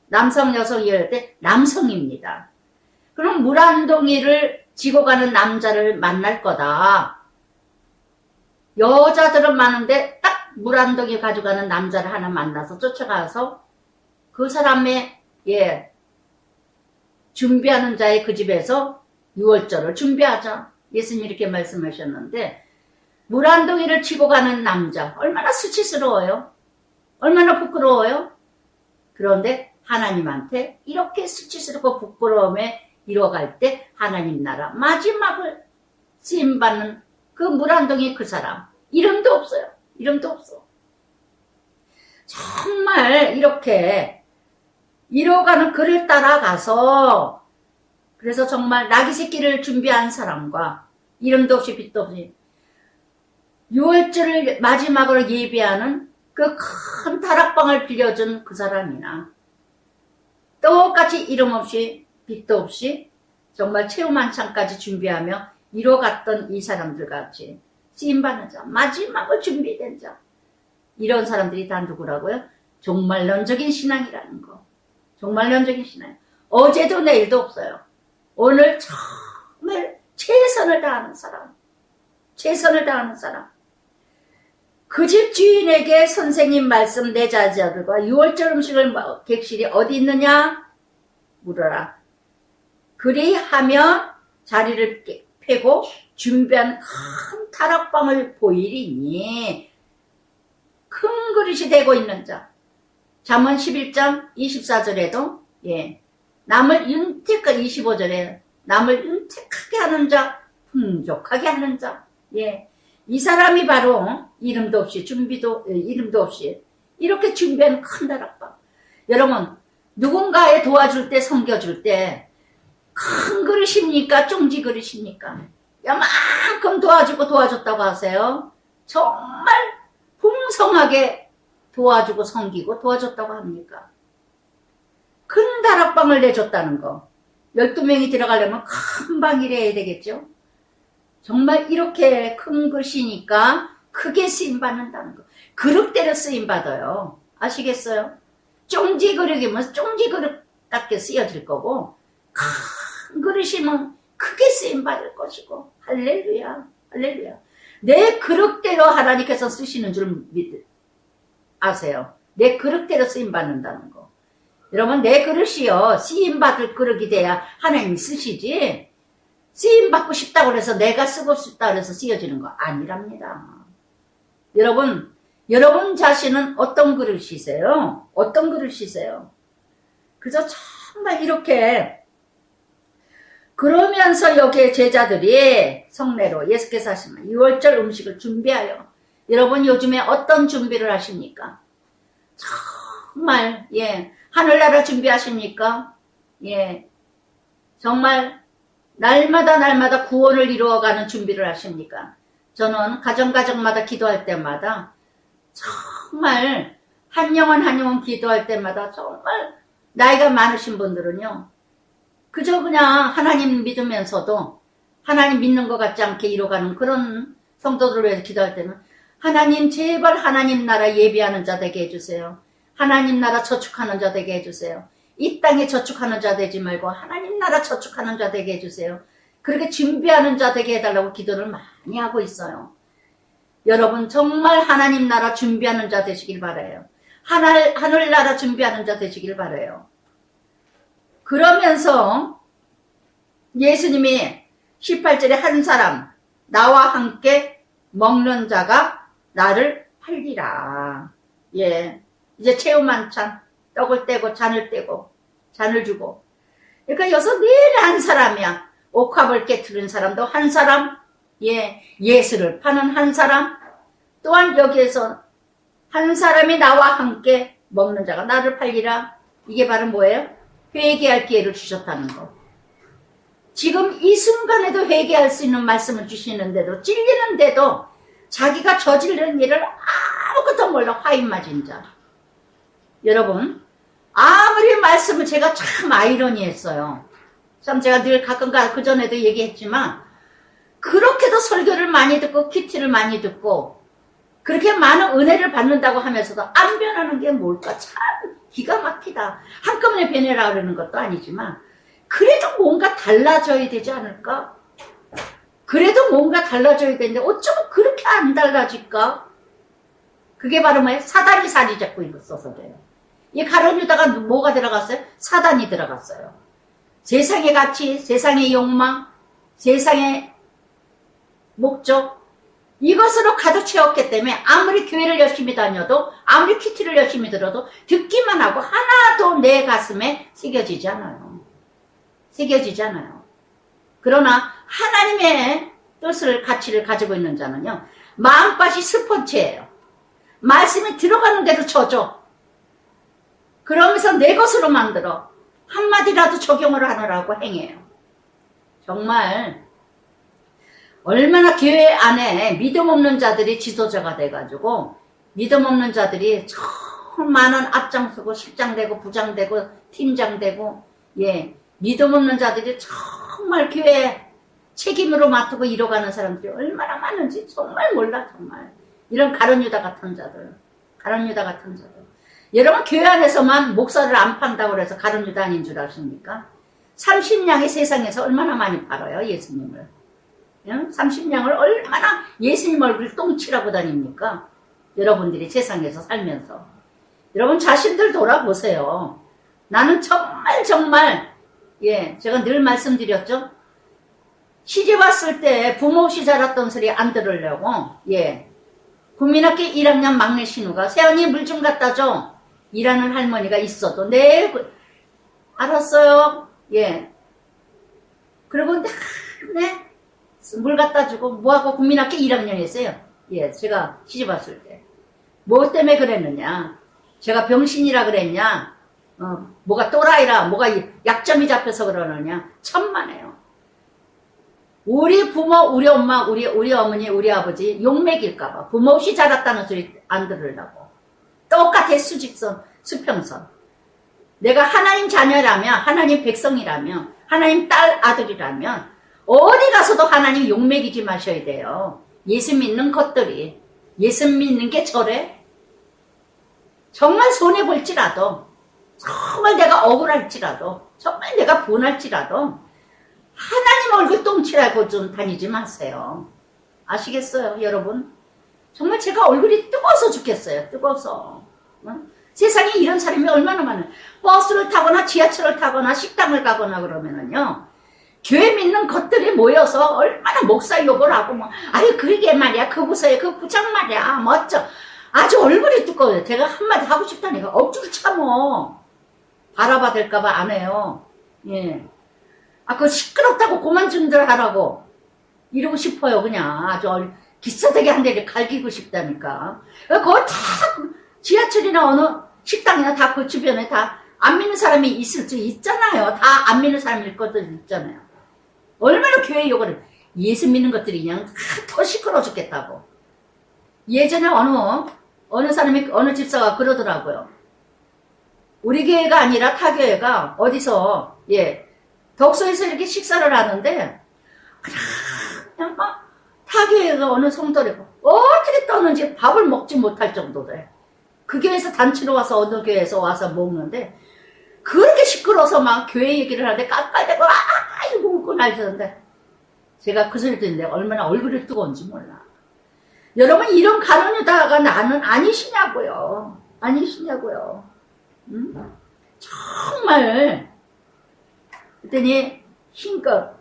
남성, 여성 이럴 때 남성입니다. 그럼 물 한 동이를 지고 가는 남자를 만날 거다. 여자들은 많은데 딱 물 한 동이 가져가는 남자를 하나 만나서 쫓아가서 그 사람의, 준비하는 자의 그 집에서 유월절을 준비하자. 예수님이 이렇게 말씀하셨는데, 물 한 동이를 치고 가는 남자, 얼마나 수치스러워요? 얼마나 부끄러워요? 그런데 하나님한테 이렇게 수치스럽고 부끄러움에 이뤄갈 때 하나님 나라 마지막을 쓰임받는 그 물 한 동이 그 사람. 이름도 없어요. 이름도 없어. 정말 이렇게 이뤄가는 그를 따라가서, 그래서 정말 나귀 새끼를 준비한 사람과 이름도 없이 빛도 없이 유월절을 마지막으로 예비하는 그 큰 다락방을 빌려준 그 사람이나, 똑같이 이름 없이 빛도 없이 정말 체험 한창까지 준비하며 이뤄갔던 이 사람들 같이 쓰임받는 자, 마지막을 준비된 자, 이런 사람들이 다 누구라고요? 종말론적인 신앙이라는 거. 종말론적인 신앙. 어제도 내일도 없어요. 오늘 정말 최선을 다하는 사람. 최선을 다하는 사람. 그 집 주인에게 선생님 말씀 내 자녀들과 유월절 음식을 객실이 어디 있느냐 물어라. 그리하면 자리를 펴고 준비한 큰 타락방을 보이리니 큰 그릇이 되고 있는 자. 잠언 11장 24절에도 남을 윤택하게 25절에 남을 윤택하게 하는 자, 풍족하게 하는 자. 이 사람이 바로 이름도 없이 이름도 없이 이렇게 준비한 큰 다락방. 여러분, 누군가에 도와줄 때, 섬겨줄 때 큰 그릇입니까? 쫑지 그릇입니까? 야만큼 도와주고 도와줬다고 하세요. 정말 풍성하게 도와주고 섬기고 도와줬다고 합니까? 큰 다락방을 내줬다는 거. 12명이 들어가려면 큰 방이라 해야 되겠죠? 정말 이렇게 큰 것이니까 크게 쓰임받는다는 거. 그릇대로 쓰임받아요. 아시겠어요? 쫑지 그릇이면 쫑지 그릇답게 쓰여질 거고, 큰 그릇이면 크게 쓰임받을 것이고, 할렐루야, 할렐루야. 내 그릇대로 하나님께서 쓰시는 줄 아세요? 내 그릇대로 쓰임받는다는 거. 여러분, 내 그릇이요, 쓰임받을 그릇이 돼야 하나님이 쓰시지, 쓰임받고 싶다고 해서 내가 쓰고 싶다고 해서 쓰여지는 거 아니랍니다. 여러분 자신은 어떤 그릇이세요? 어떤 그릇이세요? 그저 정말 이렇게 그러면서 여기에 제자들이 성례로 예수께서 하시는 유월절 음식을 준비하여, 여러분 요즘에 어떤 준비를 하십니까? 정말 하늘나라 준비하십니까? 정말 날마다 구원을 이루어가는 준비를 하십니까? 저는 가정마다 기도할 때마다 정말 한 영혼 기도할 때마다 정말 나이가 많으신 분들은요, 그저 그냥 하나님 믿으면서도 하나님 믿는 것 같지 않게 이뤄가는 그런 성도들을 위해서 기도할 때는 하나님 제발 하나님 나라 예비하는 자 되게 해주세요. 하나님 나라 저축하는 자 되게 해주세요. 이 땅에 저축하는 자 되지 말고 하나님 나라 저축하는 자 되게 해주세요. 그렇게 준비하는 자 되게 해달라고 기도를 많이 하고 있어요. 여러분 정말 하나님 나라 준비하는 자 되시길 바라요. 하늘나라 준비하는 자 되시길 바라요. 그러면서 예수님이 18절에 한 사람 나와 함께 먹는 자가 나를 팔리라. 이제 체험 한찬 떡을 떼고 잔을 주고. 그러니까 여기서 내내 한 사람이야. 옥합을 깨트린 사람도 한 사람, 예수를 파는 한 사람, 또한 여기에서 한 사람이 나와 함께 먹는 자가 나를 팔리라. 이게 바로 뭐예요? 회개할 기회를 주셨다는 거. 지금 이 순간에도 회개할 수 있는 말씀을 주시는데도, 찔리는데도 자기가 저지른 일을 아무것도 몰라 화인 맞은 자. 여러분, 아무리 말씀을 제가 참 아이러니했어요. 참 제가 늘 가끔가 그전에도 얘기했지만 그렇게도 설교를 많이 듣고 큐티를 많이 듣고 그렇게 많은 은혜를 받는다고 하면서도 안 변하는 게 뭘까? 참 기가 막히다. 한꺼번에 변해라 그러는 것도 아니지만 그래도 뭔가 달라져야 되지 않을까? 그래도 뭔가 달라져야 되는데 어쩌면 그렇게 안 달라질까? 그게 바로 뭐예요? 사단이 자리 잡고 있어서 그래요. 이 가룟 유다가 뭐가 들어갔어요? 사단이 들어갔어요. 세상의 가치, 세상의 욕망, 세상의 목적 이것으로 가득 채웠기 때문에 아무리 교회를 열심히 다녀도 아무리 큐티를 열심히 들어도 듣기만 하고 하나도 내 가슴에 새겨지지 않아요. 새겨지지 않아요. 그러나 하나님의 뜻을 가치를 가지고 있는 자는요. 마음밭이 스펀지예요. 말씀이 들어가는데도 젖어. 그러면서 내 것으로 만들어. 한마디라도 적용을 하느라고 행해요. 정말 얼마나 교회 안에 믿음 없는 자들이 지도자가 돼가지고 믿음 없는 자들이 참 많은 앞장서고 실장되고 부장되고 팀장되고 예 믿음 없는 자들이 정말 교회 책임으로 맡고 이뤄가는 사람들이 얼마나 많은지 정말 몰라 정말. 이런 가룟 유다 같은 자들 가룟 유다 같은 자들 여러분 교회 안에서만 목사를 안 판다고 해서 가룟 유다 아닌 줄 아십니까? 30냥이 세상에서 얼마나 많이 팔아요 예수님을. 30냥을 얼마나 예수님 얼굴 똥칠하고 다닙니까? 여러분들이 세상에서 살면서. 여러분 자신들 돌아보세요. 나는 정말 예 제가 늘 말씀드렸죠. 시집 왔을 때 부모 없이 자랐던 소리 안 들으려고 예 국민학교 1학년 막내 신우가 세연이 물 좀 갖다 줘. 일하는 할머니가 있어도 네 알았어요. 예 그리고 네 물 갖다 주고 뭐하고 국민학교 1학년 했어요. 예, 제가 시집 왔을 때. 뭐 때문에 그랬느냐? 제가 병신이라 그랬냐? 뭐가 또라이라, 뭐가 약점이 잡혀서 그러느냐? 천만에요. 우리 부모, 우리 엄마, 우리 어머니, 우리 아버지 욕먹일까봐 부모 없이 자랐다는 소리 안 들으려고. 똑같아 수직선, 수평선. 내가 하나님 자녀라면, 하나님 백성이라면, 하나님 딸 아들이라면 어디 가서도 하나님 욕먹이지 마셔야 돼요. 예수 믿는 것들이. 예수 믿는 게 저래? 정말 손해볼지라도, 정말 내가 억울할지라도, 정말 내가 분할지라도, 하나님 얼굴 똥칠하고 좀 다니지 마세요. 아시겠어요, 여러분? 정말 제가 얼굴이 뜨거워서 죽겠어요, 뜨거워서. 세상에 이런 사람이 얼마나 많아요. 버스를 타거나 지하철을 타거나 식당을 가거나 그러면은요, 교회 믿는 것들이 모여서 얼마나 목사 욕을 하고 뭐 아유 그러게 말이야 그 부서에 그 부장 말이야 멋져 아주 얼굴이 두꺼워요. 제가 한마디 하고 싶다니까 억지로 참어. 바라봐될까봐 안 해요. 예. 아 그거 시끄럽다고 그만 좀들 하라고 이러고 싶어요. 그냥 아주 기싸대게 한 대를 갈기고 싶다니까. 그거 다 지하철이나 어느 식당이나 다 그 주변에 다 안 믿는 사람이 있을 수 있잖아요. 다 안 믿는 사람일 것도 있잖아요. 얼마나 교회 욕을 해. 예수 믿는 것들이 그냥 더 시끄러워 죽겠다고. 예전에 어느 사람이 어느 집사가 그러더라고요. 우리 교회가 아니라 타 교회가 어디서 예 덕소에서 이렇게 식사를 하는데 그냥 막 타 교회가 어느 성도래고 어떻게 떠는지 밥을 먹지 못할 정도래. 그 교회에서 단체로 와서 어느 교회에서 와서 먹는데 그렇게 시끄러워서 막 교회 얘기를 하는데 깎아대고 이거 웃고 날리는데 제가 그 소리 듣는데 얼마나 얼굴이 뜨거운지 몰라. 여러분 이런 가룟 유다가 나는 아니시냐고요. 아니시냐고요. 응? 정말 그랬더니 힘껏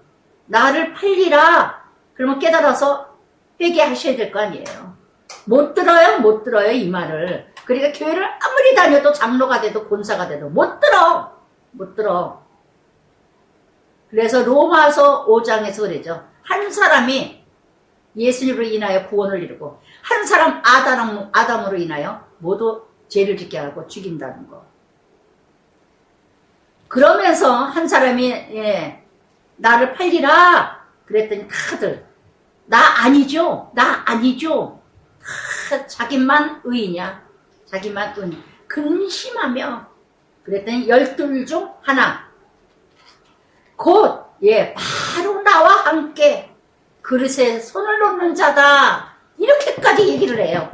나를 팔리라 그러면 깨달아서 회개하셔야 될 거 아니에요. 못 들어요 못 들어요 이 말을. 그러니까 교회를 아무리 다녀도 장로가 돼도 권사가 돼도 못 들어. 그래서 로마서 5장에서 그러죠. 한 사람이 예수님으로 인하여 구원을 이루고 한 사람 아담으로 인하여 모두 죄를 짓게 하고 죽인다는 거. 그러면서 한 사람이 예, 나를 팔리라 그랬더니 다들 나 아니죠. 자기만 의이냐. 자기만 의. 근심하며 그랬더니 12 중 하나. 곧 바로 나와 함께 그릇에 손을 놓는 자다. 이렇게까지 얘기를 해요.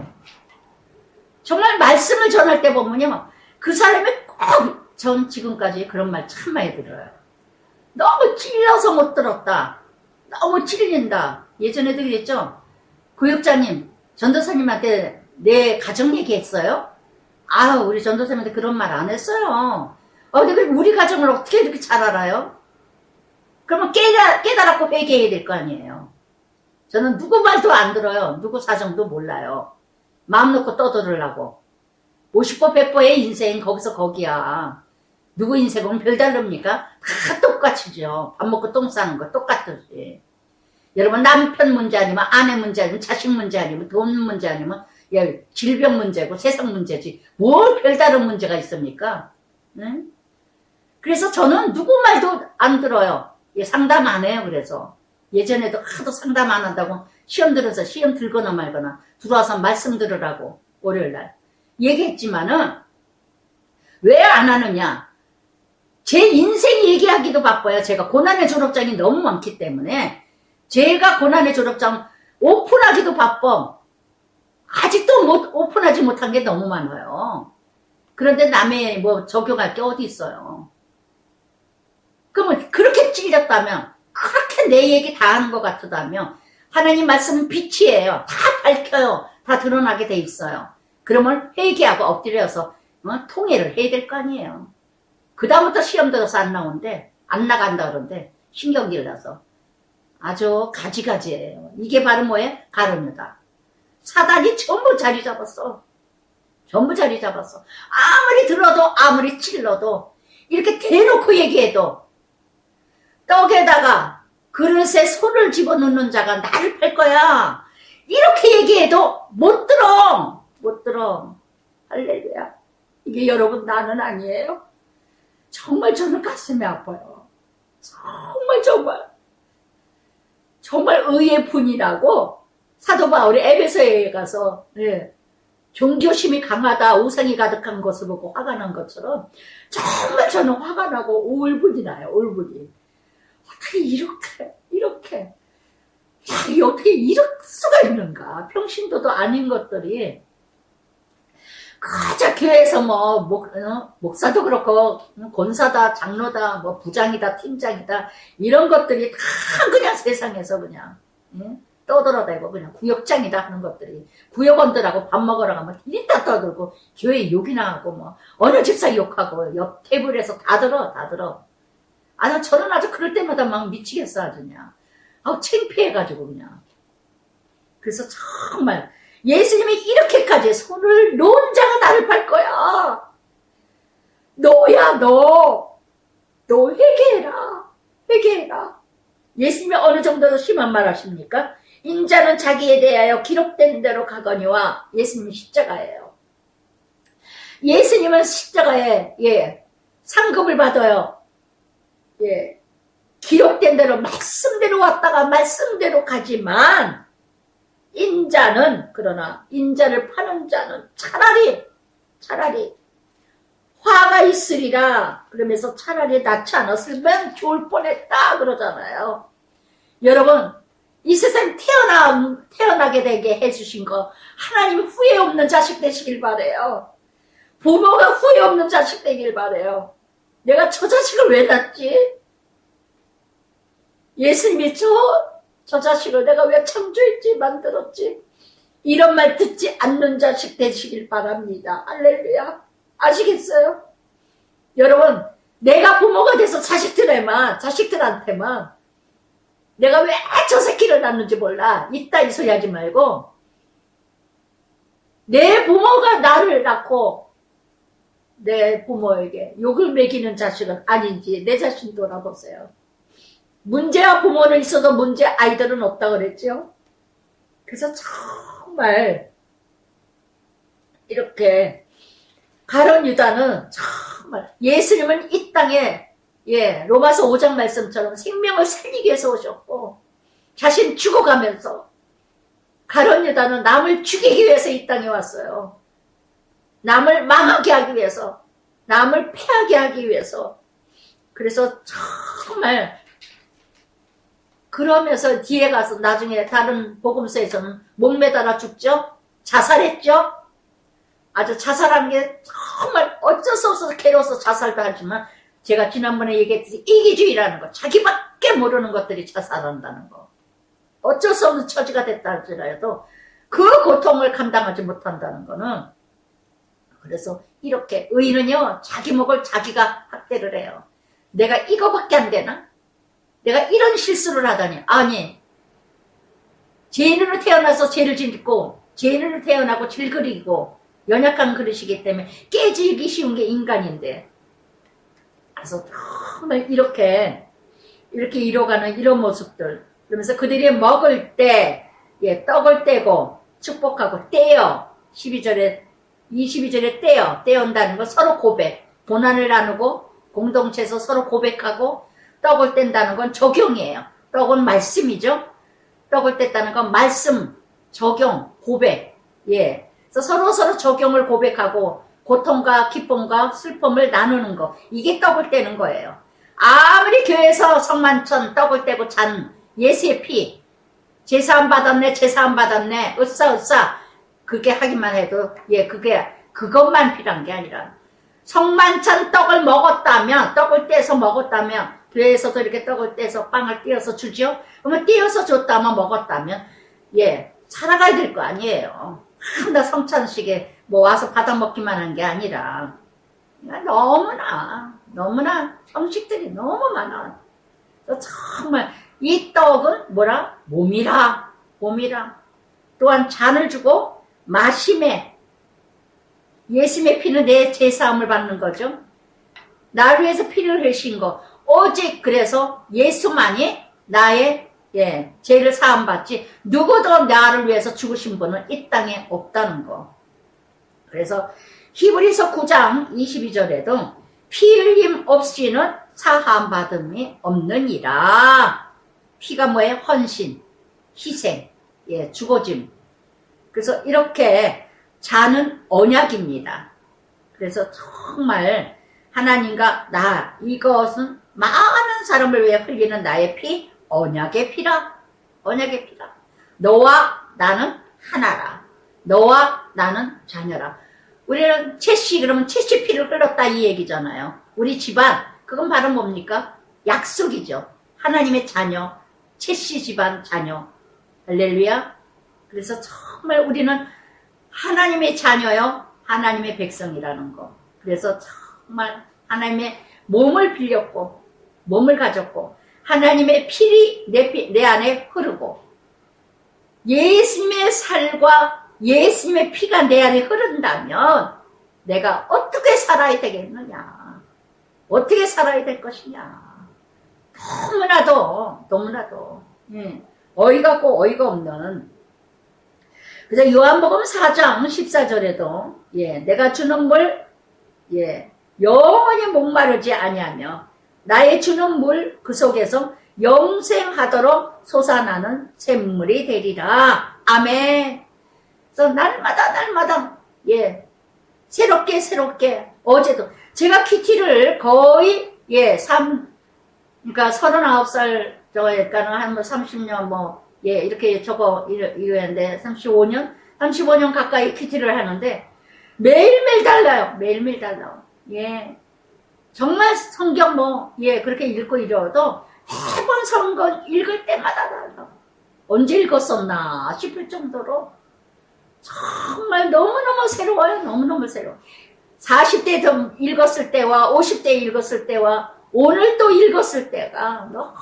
정말 말씀을 전할 때 보면요, 그 사람이 꼭, 전 지금까지 그런 말 참 많이 들어요. 너무 찔려서 못 들었다. 너무 찔린다. 예전에도 그랬죠? 교육자님, 전도사님한테 내 가정 얘기했어요? 우리 전도사님한테 그런 말 안 했어요. 근데 우리 가정을 어떻게 이렇게 잘 알아요? 그러면 깨달았고 회개해야 될 거 아니에요. 저는 누구 말도 안 들어요. 누구 사정도 몰라요. 마음 놓고 떠들으려고. 50보 100보의 인생 거기서 거기야. 누구 인생은 별다릅니까? 다 똑같이죠. 밥 먹고 똥 싸는 거 똑같듯이. 여러분, 남편 문제 아니면 아내 문제 아니면 자식 문제 아니면 돈 문제 아니면 질병 문제고 세상 문제지. 뭘 별다른 문제가 있습니까? 응? 그래서 저는 누구 말도 안 들어요. 상담 안 해요. 그래서 예전에도 하도 상담 안 한다고 시험 들어서 시험 들거나 말거나 들어와서 말씀 들으라고 월요일날 얘기했지만은 왜 안 하느냐? 제 인생 얘기하기도 바빠요. 제가 고난의 졸업장이 너무 많기 때문에 제가 고난의 졸업장 오픈하기도 바빠. 아직도 오픈하지 못한 게 너무 많아요. 그런데 남의 적용할 게 어디 있어요. 그러면 그렇게 찔렸다면, 그렇게 내 얘기 다 하는 것 같다면 하나님 말씀은 빛이에요. 다 밝혀요. 다 드러나게 돼 있어요. 그러면 회개하고 엎드려서 통회를 해야 될 거 아니에요. 그 다음부터 시험 들어서 안 나오는데, 안 나간다 그러는데 신경질 나서 아주 가지가지예요. 이게 바로 뭐예요? 가룟유다. 사단이 전부 자리 잡았어. 전부 자리 잡았어. 아무리 들어도 아무리 찔러도 이렇게 대놓고 얘기해도 떡에다가 그릇에 손을 집어넣는 자가 나를 팔 거야. 이렇게 얘기해도 못 들어. 못 들어. 할렐루야. 이게 여러분 나는 아니에요? 정말 저는 가슴이 아파요. 정말 의의 분이라고 사도 바울이 에베소에 가서 종교심이 강하다, 우상이 가득한 것을 보고 화가 난 것처럼 정말 저는 화가 나고 울분이 나요. 울분이. 어떻게 이렇게 이게 어떻게 이럴 수가 있는가. 평신도도 아닌 것들이 그저 교회에서 목사도 그렇고 권사다, 장로다, 부장이다, 팀장이다 이런 것들이 다 그냥 세상에서 그냥 떠들어대고 그냥 구역장이다 하는 것들이 구역원들하고 밥 먹으러 가면 일단 떠들고 교회 욕이나 하고 어느 집사 욕하고 옆 테이블에서 다 들어. 저는 아주 그럴 때마다 막 미치겠어 아주 그냥. 창피해가지고 그냥. 그래서 정말 예수님이 이렇게까지 손을 놓은 자가 나를 팔 거야. 너야 너 회개해라. 예수님이 어느 정도로 심한 말 하십니까? 인자는 자기에 대하여 기록된 대로 가거니와. 예수님이 십자가예요. 예수님은 십자가에 상급을 받아요. 기록된 대로 말씀대로 왔다가 말씀대로 가지만 그러나 인자를 파는 자는 차라리 화가 있으리라 그러면서 차라리 낳지 않았으면 좋을 뻔했다 그러잖아요. 여러분, 이 세상 태어나게 되게 해주신 거 하나님 후회 없는 자식 되시길 바래요. 부모가 후회 없는 자식 되길 바래요. 내가 저 자식을 왜 낳지? 예수님이 저 자식을 내가 왜 창조했지, 만들었지? 이런 말 듣지 않는 자식 되시길 바랍니다. 할렐루야. 아시겠어요? 여러분, 내가 부모가 돼서 자식들한테만 내가 왜 저 새끼를 낳는지 몰라. 이따 이 소리 하지 말고 내 부모가 나를 낳고 내 부모에게 욕을 먹이는 자식은 아닌지 내 자신 돌아보세요. 문제와 부모는 있어도 문제 아이들은 없다 그랬죠. 그래서 정말 이렇게 가룟 유다는 정말 예수님은 이 땅에 로마서 5장 말씀처럼 생명을 살리기 위해서 오셨고 자신 죽어가면서 가룟 유다는 남을 죽이기 위해서 이 땅에 왔어요. 남을 망하게 하기 위해서, 남을 패하게 하기 위해서. 그래서 정말 그러면서 뒤에 가서 나중에 다른 복음서에서는 목매달아 죽죠? 자살했죠? 아주 자살한 게 정말 어쩔 수 없어서 괴로워서 자살도 하지만 제가 지난번에 얘기했듯이 이기주의라는 거, 자기밖에 모르는 것들이 자살한다는 거. 어쩔 수 없는 처지가 됐다 할지라도 그 고통을 감당하지 못한다는 거는, 그래서 이렇게 의인은요 자기 목을 자기가 학대를 해요. 내가 이거밖에 안 되나? 내가 이런 실수를 하다니. 아니, 죄인으로 태어나서 죄를 짓고 죄인으로 태어나고 질그리고 연약한 그릇이기 때문에 깨지기 쉬운 게 인간인데, 그래서 정말 이렇게 이뤄가는 이런 모습들, 그러면서 그들이 먹을 때 떡을 떼고 축복하고 떼어, 22절에 떼어온다는 거, 서로 고백, 고난을 나누고 공동체에서 서로 고백하고 떡을 뗀다는 건 적용이에요. 떡은 말씀이죠. 떡을 뗐다는 건 말씀, 적용, 고백. 그래서 서로 적용을 고백하고 고통과 기쁨과 슬픔을 나누는 거, 이게 떡을 떼는 거예요. 아무리 교회에서 성만천 떡을 떼고 잔 예수의 피, 제사함 받았네, 으쌰 그게 하기만 해도 그것만 필요한 게 아니라, 성만찬 떡을 먹었다면, 떡을 떼서 먹었다면, 교회에서도 이렇게 떡을 떼서 빵을 띄어서 주죠. 그러면 띄어서 줬다면, 먹었다면 살아가야 될 거 아니에요. 나 성찬식에 와서 받아 먹기만 한 게 아니라, 너무나 형식들이 너무 많아. 정말 이 떡은 뭐라? 몸이라. 또한 잔을 주고 마심에, 예수님의 피는 내 제사함을 받는 거죠. 나를 위해서 피를 흘리신 거, 오직 그래서 예수만이 나의 죄를 사함받지, 누구도 나를 위해서 죽으신 분은 이 땅에 없다는 거. 그래서 히브리서 9장 22절에도 피 흘림 없이는 사함받음이 없느니라. 피가 뭐예요? 헌신, 희생, 죽어짐. 그래서 이렇게 자는 언약입니다. 그래서 정말 하나님과 나, 이것은 많은 사람을 위해 흘리는 나의 피, 언약의 피라. 너와 나는 하나라. 너와 나는 자녀라. 우리는 그러면 채씨 피를 흘렸다 이 얘기잖아요. 우리 집안, 그건 바로 뭡니까? 약속이죠. 하나님의 자녀, 채씨 집안 자녀. 할렐루야. 그래서 정말 우리는 하나님의 자녀요, 하나님의 백성이라는 거. 그래서 정말 하나님의 몸을 빌렸고, 몸을 가졌고, 하나님의 피리 내 안에 흐르고, 예수님의 살과 예수님의 피가 내 안에 흐른다면 내가 어떻게 살아야 되겠느냐? 어떻게 살아야 될 것이냐? 너무나도 어이가 없고 어이가 없는. 그래서 요한복음 4장 14절에도 내가 주는 물 영원히 목마르지 아니하며 나의 주는 물 그 속에서 영생하도록 솟아나는 샘물이 되리라. 아멘. 그래서 날마다 새롭게 어제도 제가 큐티를 거의 그러니까 39살 저니까는 한 30년 이렇게 이랬는데 35년 가까이 큐티를 하는데 매일매일 달라요. 정말 성경 그렇게 읽고 이러도 매번 성경 읽을 때마다 달라. 언제 읽었었나 싶을 정도로 정말 너무너무 새로워요. 너무너무 새로워. 40대 좀 읽었을 때와 50대 읽었을 때와 오늘 또 읽었을 때가 너무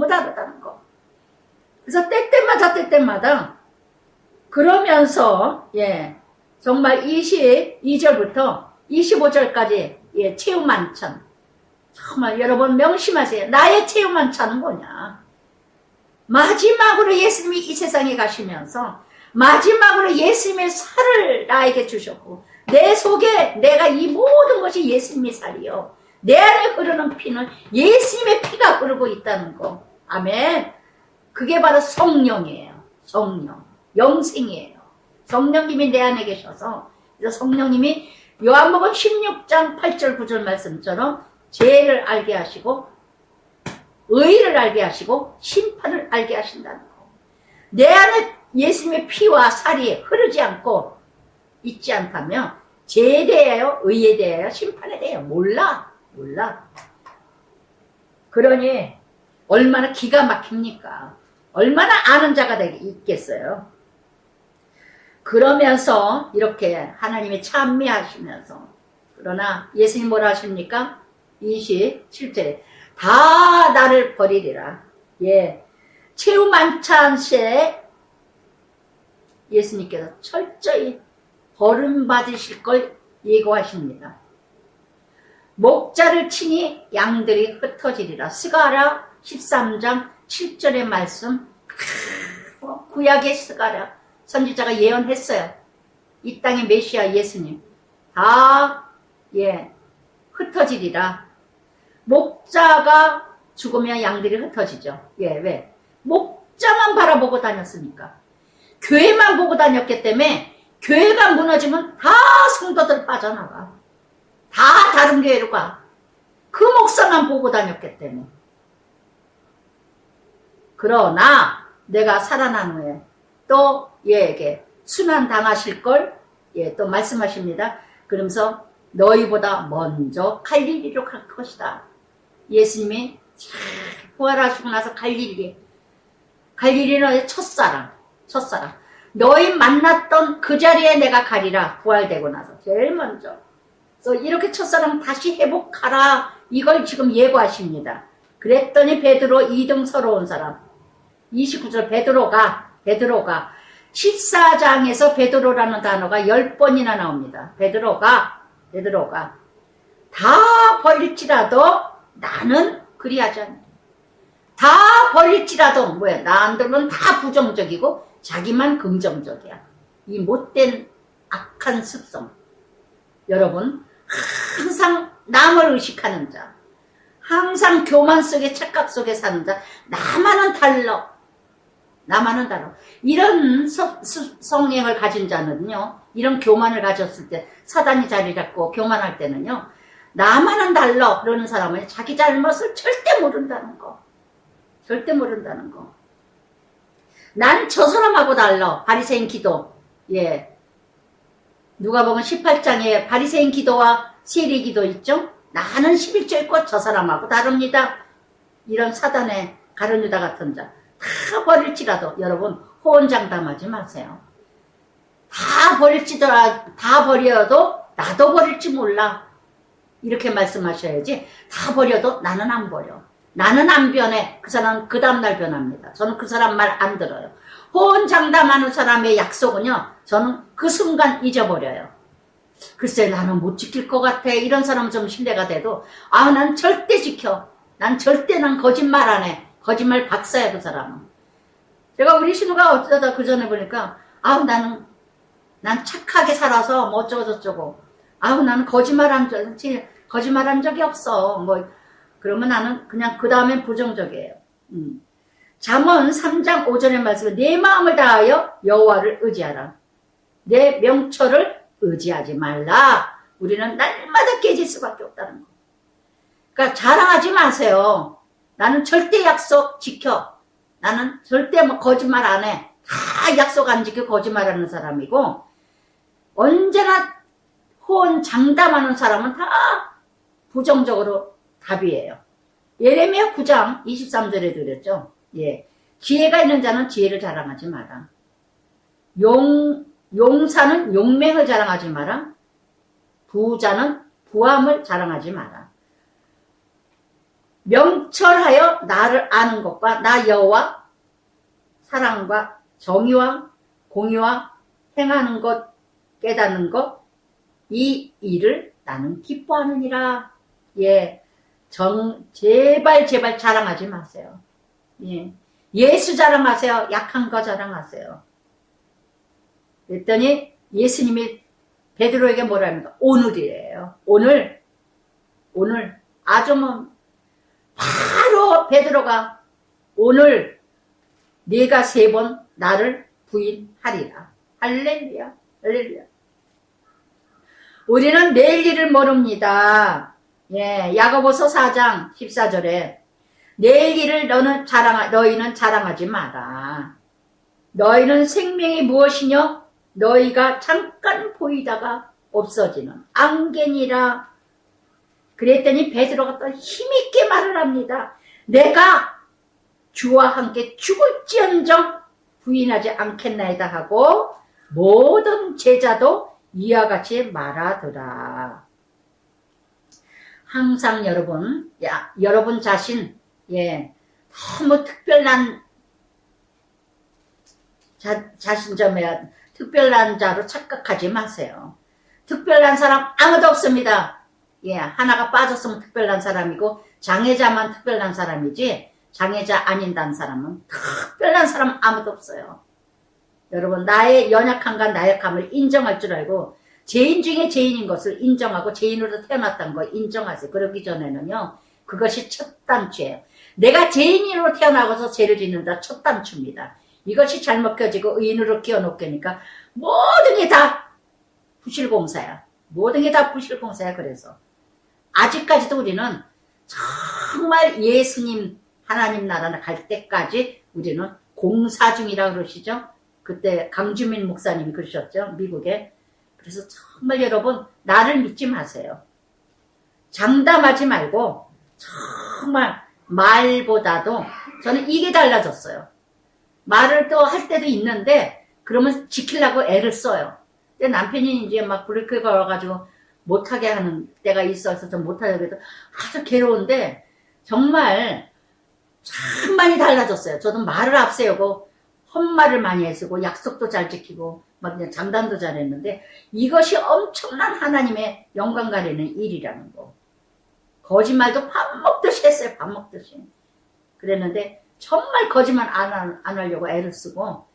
다르다는 거. 그래서 때때마다 그러면서 정말 22절부터 25절까지 체험 만찬. 정말 여러분 명심하세요. 나의 체험 만찬은 뭐냐? 마지막으로 예수님이 이 세상에 가시면서 마지막으로 예수님의 살을 나에게 주셨고, 내 속에 내가 이 모든 것이 예수님의 살이요, 내 안에 흐르는 피는 예수님의 피가 흐르고 있다는 거. 아멘. 그게 바로 성령이에요. 성령, 영생이에요. 성령님이 내 안에 계셔서, 그래서 성령님이 요한복음 16장 8절 9절 말씀처럼 죄를 알게 하시고 의를 알게 하시고 심판을 알게 하신다는 거. 내 안에 예수님의 피와 살이 흐르지 않고 있지 않다면 죄에 대하여 의에 대하여 심판에 대하여 몰라. 그러니 얼마나 기가 막힙니까? 얼마나 아는 자가 있겠어요? 그러면서 이렇게 하나님이 찬미하시면서, 그러나 예수님 뭐라 하십니까? 27절에 다 나를 버리리라. 예, 최후 만찬 시에 예수님께서 철저히 버림받으실 걸 예고하십니다. 목자를 치니 양들이 흩어지리라. 스가랴 13장 7절의 말씀, 구약의 스가랴 선지자가 예언했어요. 이 땅의 메시아 예수님 다 흩어지리라. 목자가 죽으면 양들이 흩어지죠. 왜? 목자만 바라보고 다녔으니까. 교회만 보고 다녔기 때문에 교회가 무너지면 다 성도들 빠져나가. 다 다른 교회로 가. 그 목사만 보고 다녔기 때문에. 그러나 내가 살아난 후에 또 얘에게 순환당하실 걸 또 말씀하십니다. 그러면서 너희보다 먼저 갈릴리로 갈 것이다. 예수님이 부활하시고 나서 갈릴리는 첫사랑. 너희 만났던 그 자리에 내가 가리라. 부활되고 나서 제일 먼저. 그래서 이렇게 첫사랑 다시 회복하라. 이걸 지금 예고하십니다. 그랬더니 베드로 2등 서러운 사람. 29절 베드로가 14장에서 베드로라는 단어가 10번이나 나옵니다. 베드로가 다 버릴지라도 나는 그리하지 않는다. 다 버릴지라도 뭐야? 남들은 다 부정적이고 자기만 긍정적이야. 이 못된 악한 습성. 여러분 항상 남을 의식하는 자, 항상 교만 속에 착각 속에 사는 자, 나만은 달라. 이런 성향을 가진 자는요, 이런 교만을 가졌을 때, 사단이 자리 잡고 교만할 때는요, 나만은 달라 그러는 사람은 자기 잘못을 절대 모른다는 거. 난 저 사람하고 달라. 바리새인 기도. 누가복음 18장에 바리새인 기도와 세리 기도 있죠? 나는 11조의 저 사람하고 다릅니다. 이런 사단의 가룟유다 같은 자. 다 버릴지라도 여러분 호언장담하지 마세요. 다 버려도 나도 버릴지 몰라. 이렇게 말씀하셔야지. 다 버려도 나는 안 버려. 나는 안 변해. 그 사람은 그 다음날 변합니다. 저는 그 사람 말 안 들어요. 호언장담하는 사람의 약속은요, 저는 그 순간 잊어버려요. 글쎄 나는 못 지킬 것 같아. 이런 사람은 좀 신뢰가 돼도 난 절대 지켜. 난 거짓말 안 해. 거짓말 박사야 그 사람은. 제가 우리 신우가 어쩌다 그 전에 보니까 난 착하게 살아서 뭐 어쩌고 저쩌고 나는 거짓말한 적이 없어. 그러면 나는 그냥 그 다음엔 부정적이에요. 잠언 3장 5절의 말씀에 내 마음을 다하여 여호와를 의지하라. 내 명철을 의지하지 말라. 우리는 날마다 깨질 수밖에 없다는 거. 그러니까 자랑하지 마세요. 나는 절대 약속 지켜. 나는 절대 거짓말 안 해. 다 약속 안 지키고 거짓말하는 사람이고, 언제나 호언 장담하는 사람은 다 부정적으로 답이에요. 예레미야 9장 23절에 드렸죠. 지혜가 있는 자는 지혜를 자랑하지 마라. 용사는 용맹을 자랑하지 마라. 부자는 부함을 자랑하지 마라. 명철하여 나를 아는 것과 나 여호와 사랑과 정의와 공의와 행하는 것 깨닫는 것 이 일을 나는 기뻐하느니라. 제발 자랑하지 마세요. 예수 자랑하세요. 약한 거 자랑하세요. 그랬더니 예수님이 베드로에게 뭐라 합니까? 오늘이래요. 오늘 아주 바로 베드로가 오늘 네가 3번 나를 부인하리라. 할렐루야. 우리는 내일 일을 모릅니다. 야고보서 4장 14절에 내일 일을 너희는 자랑하지 마라. 너희는 생명이 무엇이뇨? 너희가 잠깐 보이다가 없어지는 안개니라. 그랬더니 베드로가 또 힘있게 말을 합니다. 내가 주와 함께 죽을지언정 부인하지 않겠나이다 하고 모든 제자도 이와 같이 말하더라. 항상 여러분 자신, 너무 특별한 자신점에 특별한 자로 착각하지 마세요. 특별한 사람 아무도 없습니다. 하나가 빠졌으면 특별한 사람이고 장애자만 특별한 사람이지 장애자 아닌다는 사람은 특별한 사람 아무도 없어요. 여러분, 나의 연약함과 나약함을 인정할 줄 알고 죄인 중에 죄인인 것을 인정하고 죄인으로 태어났다는 거 인정하세요. 그러기 전에는요, 그것이 첫 단추예요. 내가 죄인으로 태어나고서 죄를 짓는다, 첫 단추입니다. 이것이 잘못 켜지고 의인으로 키워놓으니까 모든 게 다 부실공사야. 모든 게 다 부실공사야. 그래서 아직까지도 우리는 정말 예수님 하나님 나라 갈 때까지 우리는 공사 중이라고 그러시죠. 그때 강주민 목사님이 그러셨죠, 미국에. 그래서 정말 여러분, 나를 믿지 마세요. 장담하지 말고 정말 말보다도 저는 이게 달라졌어요. 말을 또 할 때도 있는데 그러면 지키려고 애를 써요. 근데 남편이 이제 막 브레이크 걸어가지고 못하게 하는 때가 있어서 좀 못하게 해도 아주 괴로운데 정말 참 많이 달라졌어요. 저도 말을 앞세우고 헛말을 많이 쓰고 약속도 잘 지키고 막 그냥 장담도 잘했는데 이것이 엄청난 하나님의 영광 가리는 일이라는 거. 거짓말도 밥 먹듯이 했어요. 밥 먹듯이. 그랬는데 정말 거짓말 안 하려고 애를 쓰고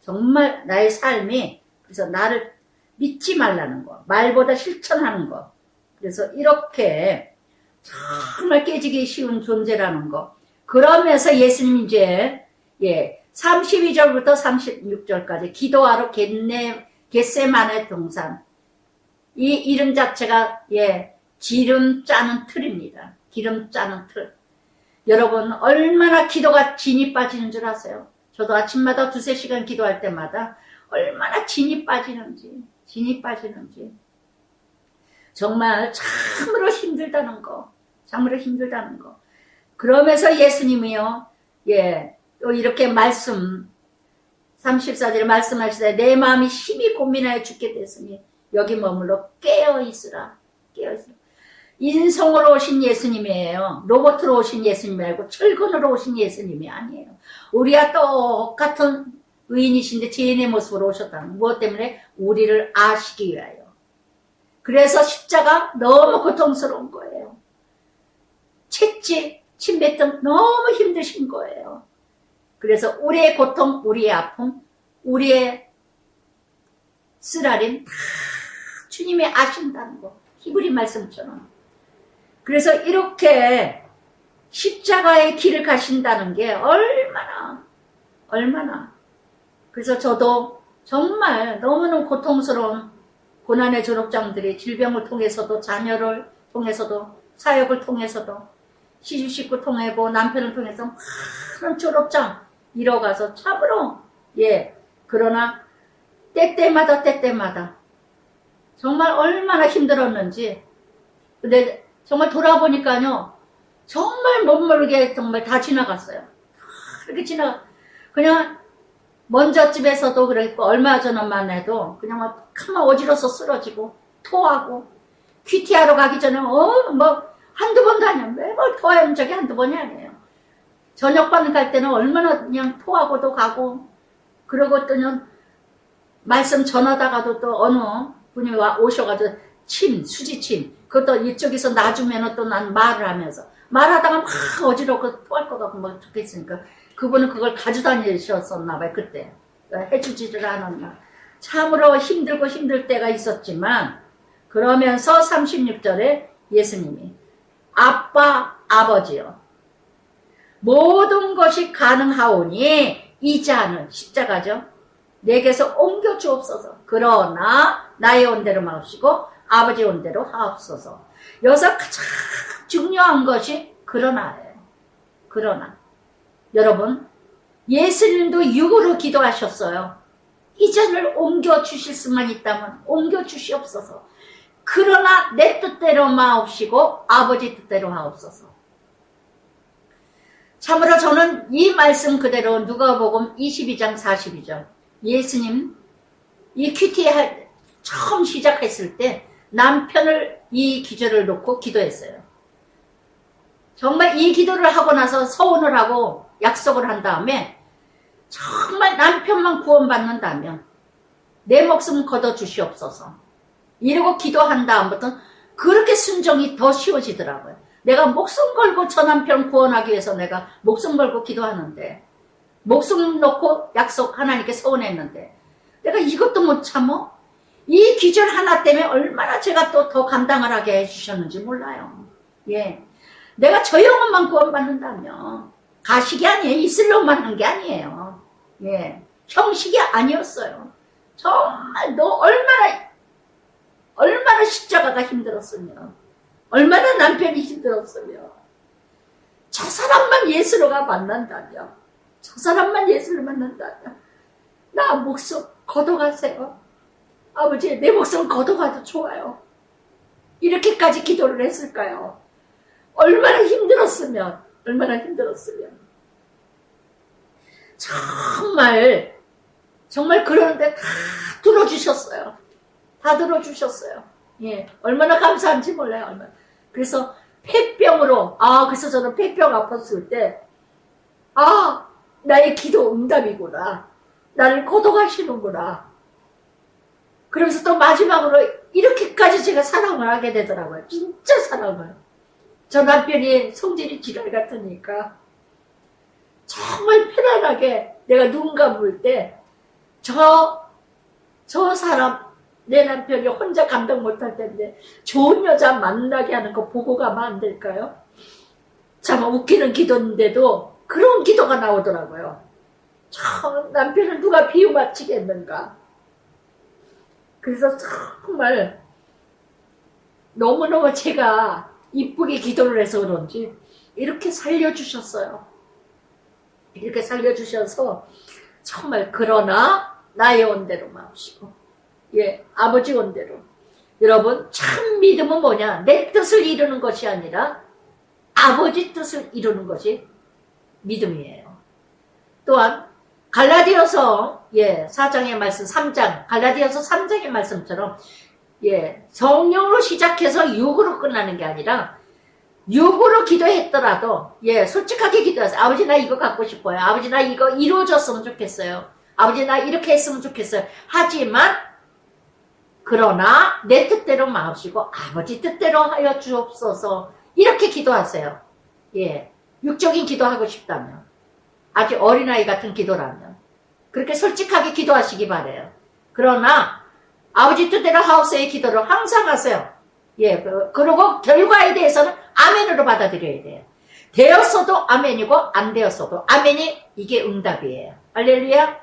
정말 나의 삶이 그래서 나를 믿지 말라는 거. 말보다 실천하는 거. 그래서 이렇게 정말 깨지기 쉬운 존재라는 거. 그러면서 예수님 이제 32절부터 36절까지 기도하러 겟세마네 동산. 이 이름 자체가 기름 짜는 틀입니다. 기름 짜는 틀. 여러분 얼마나 기도가 진이 빠지는 줄 아세요? 저도 아침마다 2-3시간 기도할 때마다 얼마나 진이 빠지는지 정말 참으로 힘들다는 거. 참으로 힘들다는 거. 그러면서 예수님이요 또 이렇게 말씀 34절에 말씀하시되 내 마음이 심히 고민하여 죽게 됐으니 여기 머물러 깨어있으라. 인성으로 오신 예수님이에요. 로봇으로 오신 예수님 말고 철근으로 오신 예수님이 아니에요. 우리와 똑같은 의인이신데 죄인의 모습으로 오셨다는 무엇 때문에? 우리를 아시기 위하여. 그래서 십자가 너무 고통스러운 거예요. 채찍, 침뱉음 너무 힘드신 거예요. 그래서 우리의 고통, 우리의 아픔, 우리의 쓰라림 다 주님이 아신다는 거. 히브리 말씀처럼. 그래서 이렇게 십자가의 길을 가신다는 게 얼마나 그래서 저도 정말 너무너무 고통스러운 고난의 졸업장들이 질병을 통해서도 자녀를 통해서도 사역을 통해서도 시집 식구 통해고 남편을 통해서 많은 졸업장 이뤄가서 참으로 그러나 때때마다 정말 얼마나 힘들었는지. 근데 정말 돌아보니까요 정말 못 모르게 정말 다 지나갔어요. 이렇게 그냥 먼저 집에서도 그랬고 얼마 전만 해도 그냥 막 가만 어지러서 쓰러지고 토하고 큐티하러 가기 전에 뭐 한두 번도 아니야. 매번 토한 적이 한두 번이 아니에요. 저녁반 갈 때는 얼마나 그냥 토하고도 가고 그러고 또는 말씀 전하다가도 또 어느 분이 오셔가지고 수지침 그것도 이쪽에서 놔주면 또 난 말을 하면서 말하다가 막 어지럽고 토할 것 같고 뭐 좋겠으니까 그분은 그걸 가져다니셨었나 봐요. 그때 해주지를 않았나. 참으로 힘들고 힘들 때가 있었지만 그러면서 36절에 예수님이 아빠 아버지요 모든 것이 가능하오니 이 잔을 십자가죠. 내게서 옮겨 주옵소서. 그러나 나의 온대로 마옵시고 아버지 온대로 하옵소서. 여기서 가장 중요한 것이 그러나예요. 그러나 여러분, 예수님도 육으로 기도하셨어요. 이 잔을 옮겨주실 수만 있다면 옮겨주시옵소서. 그러나 내 뜻대로 마옵시고 아버지 뜻대로 하옵소서. 참으로 저는 이 말씀 그대로 누가복음 22장 42절 예수님 이 큐티 처음 시작했을 때 남편을 이 기절을 놓고 기도했어요. 정말 이 기도를 하고 나서 서원을 하고 약속을 한 다음에 정말 남편만 구원받는다면 내 목숨 걷어주시옵소서. 이러고 기도한 다음부터 그렇게 순종이 더 쉬워지더라고요. 내가 목숨 걸고 저 남편 구원하기 위해서 내가 목숨 걸고 기도하는데 목숨 놓고 약속 하나님께 서원했는데 내가 이것도 못 참어? 이 기절 하나 때문에 얼마나 제가 또 더 감당을 하게 해주셨는지 몰라요. 예, 내가 저 영혼만 구원받는다면 가식이 아니에요. 있으려만 한 게 아니에요. 예, 형식이 아니었어요. 정말 너 얼마나 십자가가 힘들었으면 얼마나 남편이 힘들었으면 저 사람만 예수로가 만난다면 저 사람만 예수를 만난다면 나 목숨 걷어가세요. 아버지 내 목숨 걷어가도 좋아요. 이렇게까지 기도를 했을까요? 얼마나 힘들었으면 정말 그러는데 다 들어주셨어요. 다 들어주셨어요. 예, 얼마나 감사한지 몰라요. 얼마나. 그래서 폐병으로 그래서 저는 폐병 아팠을 때 나의 기도 응답이구나. 나를 걷어가시는구나. 그러면서 또 마지막으로 이렇게까지 제가 사랑을 하게 되더라고요. 진짜 사랑을. 저 남편이 성질이 지랄 같으니까 정말 편안하게 내가 눈 감을 때 저 사람 내 남편이 혼자 감당 못할 텐데 좋은 여자 만나게 하는 거 보고 가면 안 될까요? 참 웃기는 기도인데도 그런 기도가 나오더라고요. 참 남편을 누가 비유 맞히겠는가. 그래서 정말 너무너무 제가 이쁘게 기도를 해서 그런지 이렇게 살려주셨어요. 이렇게 살려주셔서 정말 그러나 나의 원대로 마옵시고 예, 아버지 원대로. 여러분 참 믿음은 뭐냐? 내 뜻을 이루는 것이 아니라 아버지 뜻을 이루는 것이 믿음이에요. 또한 갈라디아서 4장의 말씀 3장 갈라디아서 3장의 말씀처럼 성령으로 시작해서 육으로 끝나는 게 아니라 육으로 기도했더라도 솔직하게 기도하세요. 아버지 나 이거 갖고 싶어요. 아버지 나 이거 이루어졌으면 좋겠어요. 아버지 나 이렇게 했으면 좋겠어요. 하지만 그러나 내 뜻대로 마옵시고 아버지 뜻대로 하여 주옵소서. 이렇게 기도하세요. 육적인 기도하고 싶다면 아주 어린아이 같은 기도라면 그렇게 솔직하게 기도하시기 바래요. 그러나 아버지 뜻대로 하옵소서의 기도를 항상 하세요. 그리고 결과에 대해서는 아멘으로 받아들여야 돼요. 되었어도 아멘이고 안 되었어도 아멘이 이게 응답이에요. 할렐루야.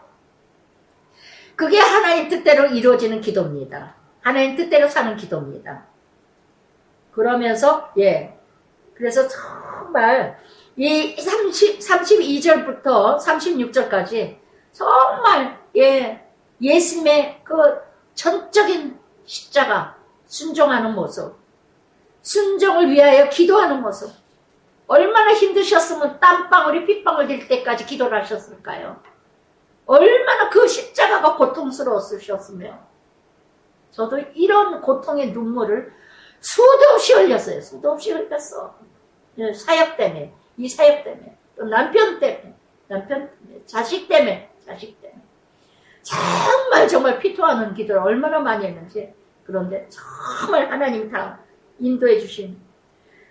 그게 하나님 뜻대로 이루어지는 기도입니다. 하나님 뜻대로 사는 기도입니다. 그러면서 그래서 정말 이 32절부터 36절까지 정말 예수님의 그 전적인 십자가 순종하는 모습, 순종을 위하여 기도하는 모습, 얼마나 힘드셨으면 땀방울이 핏방울 될 때까지 기도를 하셨을까요? 얼마나 그 십자가가 고통스러웠으셨으며 저도 이런 고통의 눈물을 수도 없이 흘렸어요. 수도 없이 흘렸어. 사역 때문에, 이 사역 때문에, 또 남편 때문에, 자식 때문에. 정말 피토하는 기도를 얼마나 많이 했는지. 그런데 정말 하나님 다 인도해 주신.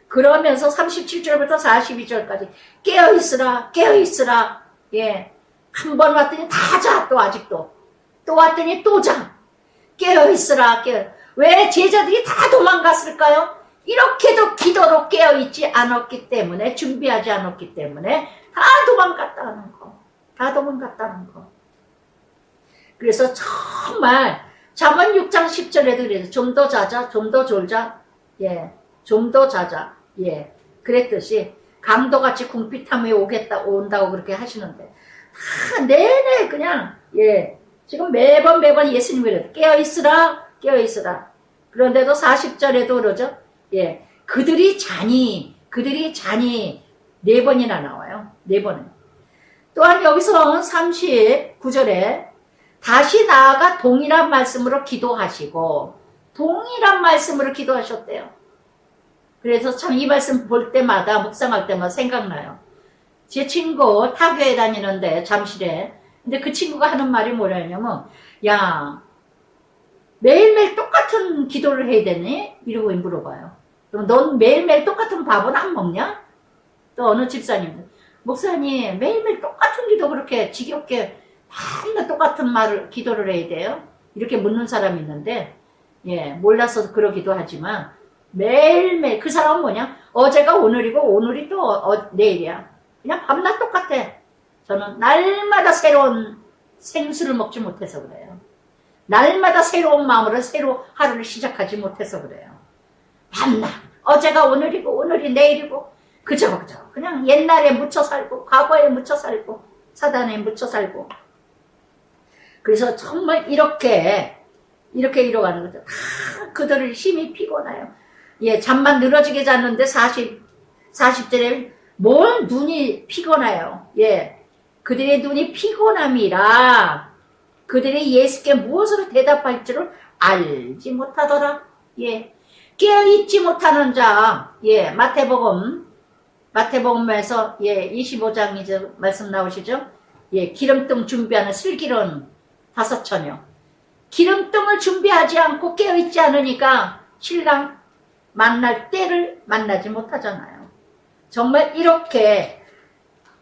그러면서 37절부터 42절까지 깨어있으라. 한 번 왔더니 다 자. 또 아직도. 또 왔더니 또 자. 깨어있으라. 왜 제자들이 다 도망갔을까요? 이렇게도 기도로 깨어있지 않았기 때문에, 준비하지 않았기 때문에 다 도망갔다는 거. 그래서 정말 잠언 6장 10절에도 그래서 좀 더 자자, 좀 더 졸자, 좀 더 자자, 그랬듯이 강도같이 궁핍함이 온다고 그렇게 하시는데, 다 내내 그냥, 예. 지금 매번 예수님이 그래요. 깨어있으라, 깨어있으라. 그런데도 40절에도 그러죠. 예. 그들이 자니, 네 번이나 나와요. 네 번은. 또한 여기서 39절에 다시 나아가 동일한 말씀으로 기도하시고, 동일한 말씀으로 기도하셨대요. 그래서 참 이 말씀 볼 때마다, 묵상할 때마다 생각나요. 제 친구 타교에 다니는데, 잠실에. 근데 그 친구가 하는 말이 뭐냐면, 야, 매일매일 똑같은 기도를 해야 되니? 이러고 물어봐요. 그럼 넌 매일매일 똑같은 밥은 안 먹냐? 또 어느 집사님, 목사님, 매일매일 똑같은 기도 그렇게 지겹게 맨날 똑같은 기도를 해야 돼요? 이렇게 묻는 사람이 있는데, 예, 몰라서 그러기도 하지만, 매일매일, 그 사람은 뭐냐? 어제가 오늘이고, 오늘이 또 내일이야. 그냥 밤낮 똑같아. 저는 날마다 새로운 생수를 먹지 못해서 그래요. 날마다 새로운 마음으로 새로 하루를 시작하지 못해서 그래요. 밤낮, 어제가 오늘이고, 오늘이 내일이고, 그저. 그냥 옛날에 묻혀 살고, 과거에 묻혀 살고, 사단에 묻혀 살고. 그래서 정말 이렇게 이뤄가는 거죠. 다 그들을 힘이 피곤해요. 예, 잠만 늘어지게 잤는데 40절에 뭔 눈이 피곤해요. 예. 그들의 눈이 피곤함이라 그들이 예수께 무엇으로 대답할 줄을 알지 못하더라. 예. 깨어있지 못하는 자. 예, 마태복음에서 예, 25장 이제 말씀 나오시죠? 예, 기름등 준비하는 슬기로운 5처녀. 기름등을 준비하지 않고 깨어있지 않으니까 신랑 만날 때를 만나지 못하잖아요. 정말 이렇게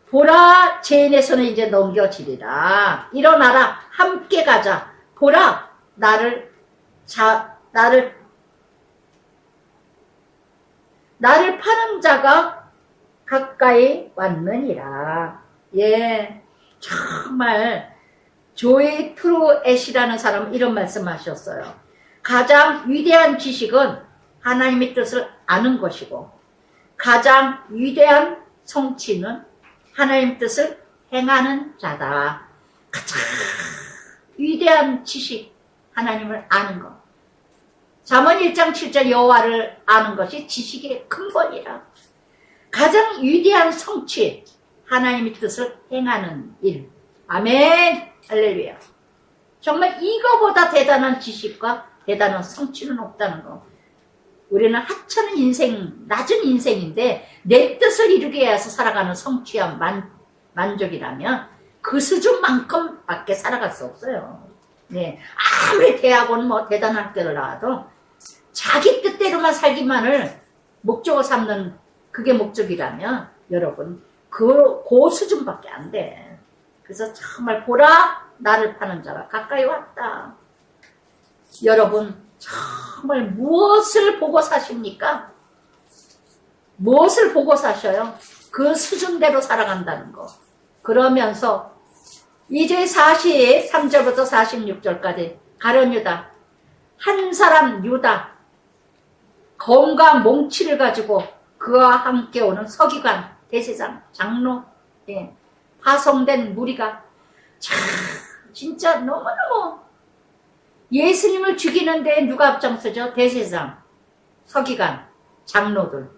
보라 죄인의 손에 이제 넘겨지리라. 일어나라 함께 가자. 보라 나를 파는 자가 가까이 왔느니라. 예, 정말 조이 트루엣이라는 사람은 이런 말씀하셨어요. 가장 위대한 지식은 하나님의 뜻을 아는 것이고 가장 위대한 성취는 하나님의 뜻을 행하는 자다. 가장 위대한 지식, 하나님을 아는 것. 잠언 1장 7절 여호와를 아는 것이 지식의 근본이라. 가장 위대한 성취, 하나님의 뜻을 행하는 일. 아멘. 할렐루야. 정말 이거보다 대단한 지식과 대단한 성취는 없다는 거. 우리는 하찮은 인생, 낮은 인생인데 내 뜻을 이루게 해서 살아가는 성취와 만족이라면 그 수준만큼 밖에 살아갈 수 없어요. 네. 아무리 대학원 대단한 학교를 나와도 자기 뜻대로만 살기만을 목적으로 삼는 그게 목적이라면 여러분 그 수준밖에 안 돼. 그래서 정말 보라 나를 파는 자가 가까이 왔다. 여러분 정말 무엇을 보고 사십니까? 무엇을 보고 사셔요? 그 수준대로 살아간다는 거. 그러면서 이제 43절부터 46절까지 가룟 유다 한 사람 유다 검과 몽치를 가지고 그와 함께 오는 서기관 대제사장 장로 예, 파송된 무리가 참 진짜 너무너무 예수님을 죽이는데 누가 앞장서죠? 대제사장 서기관 장로들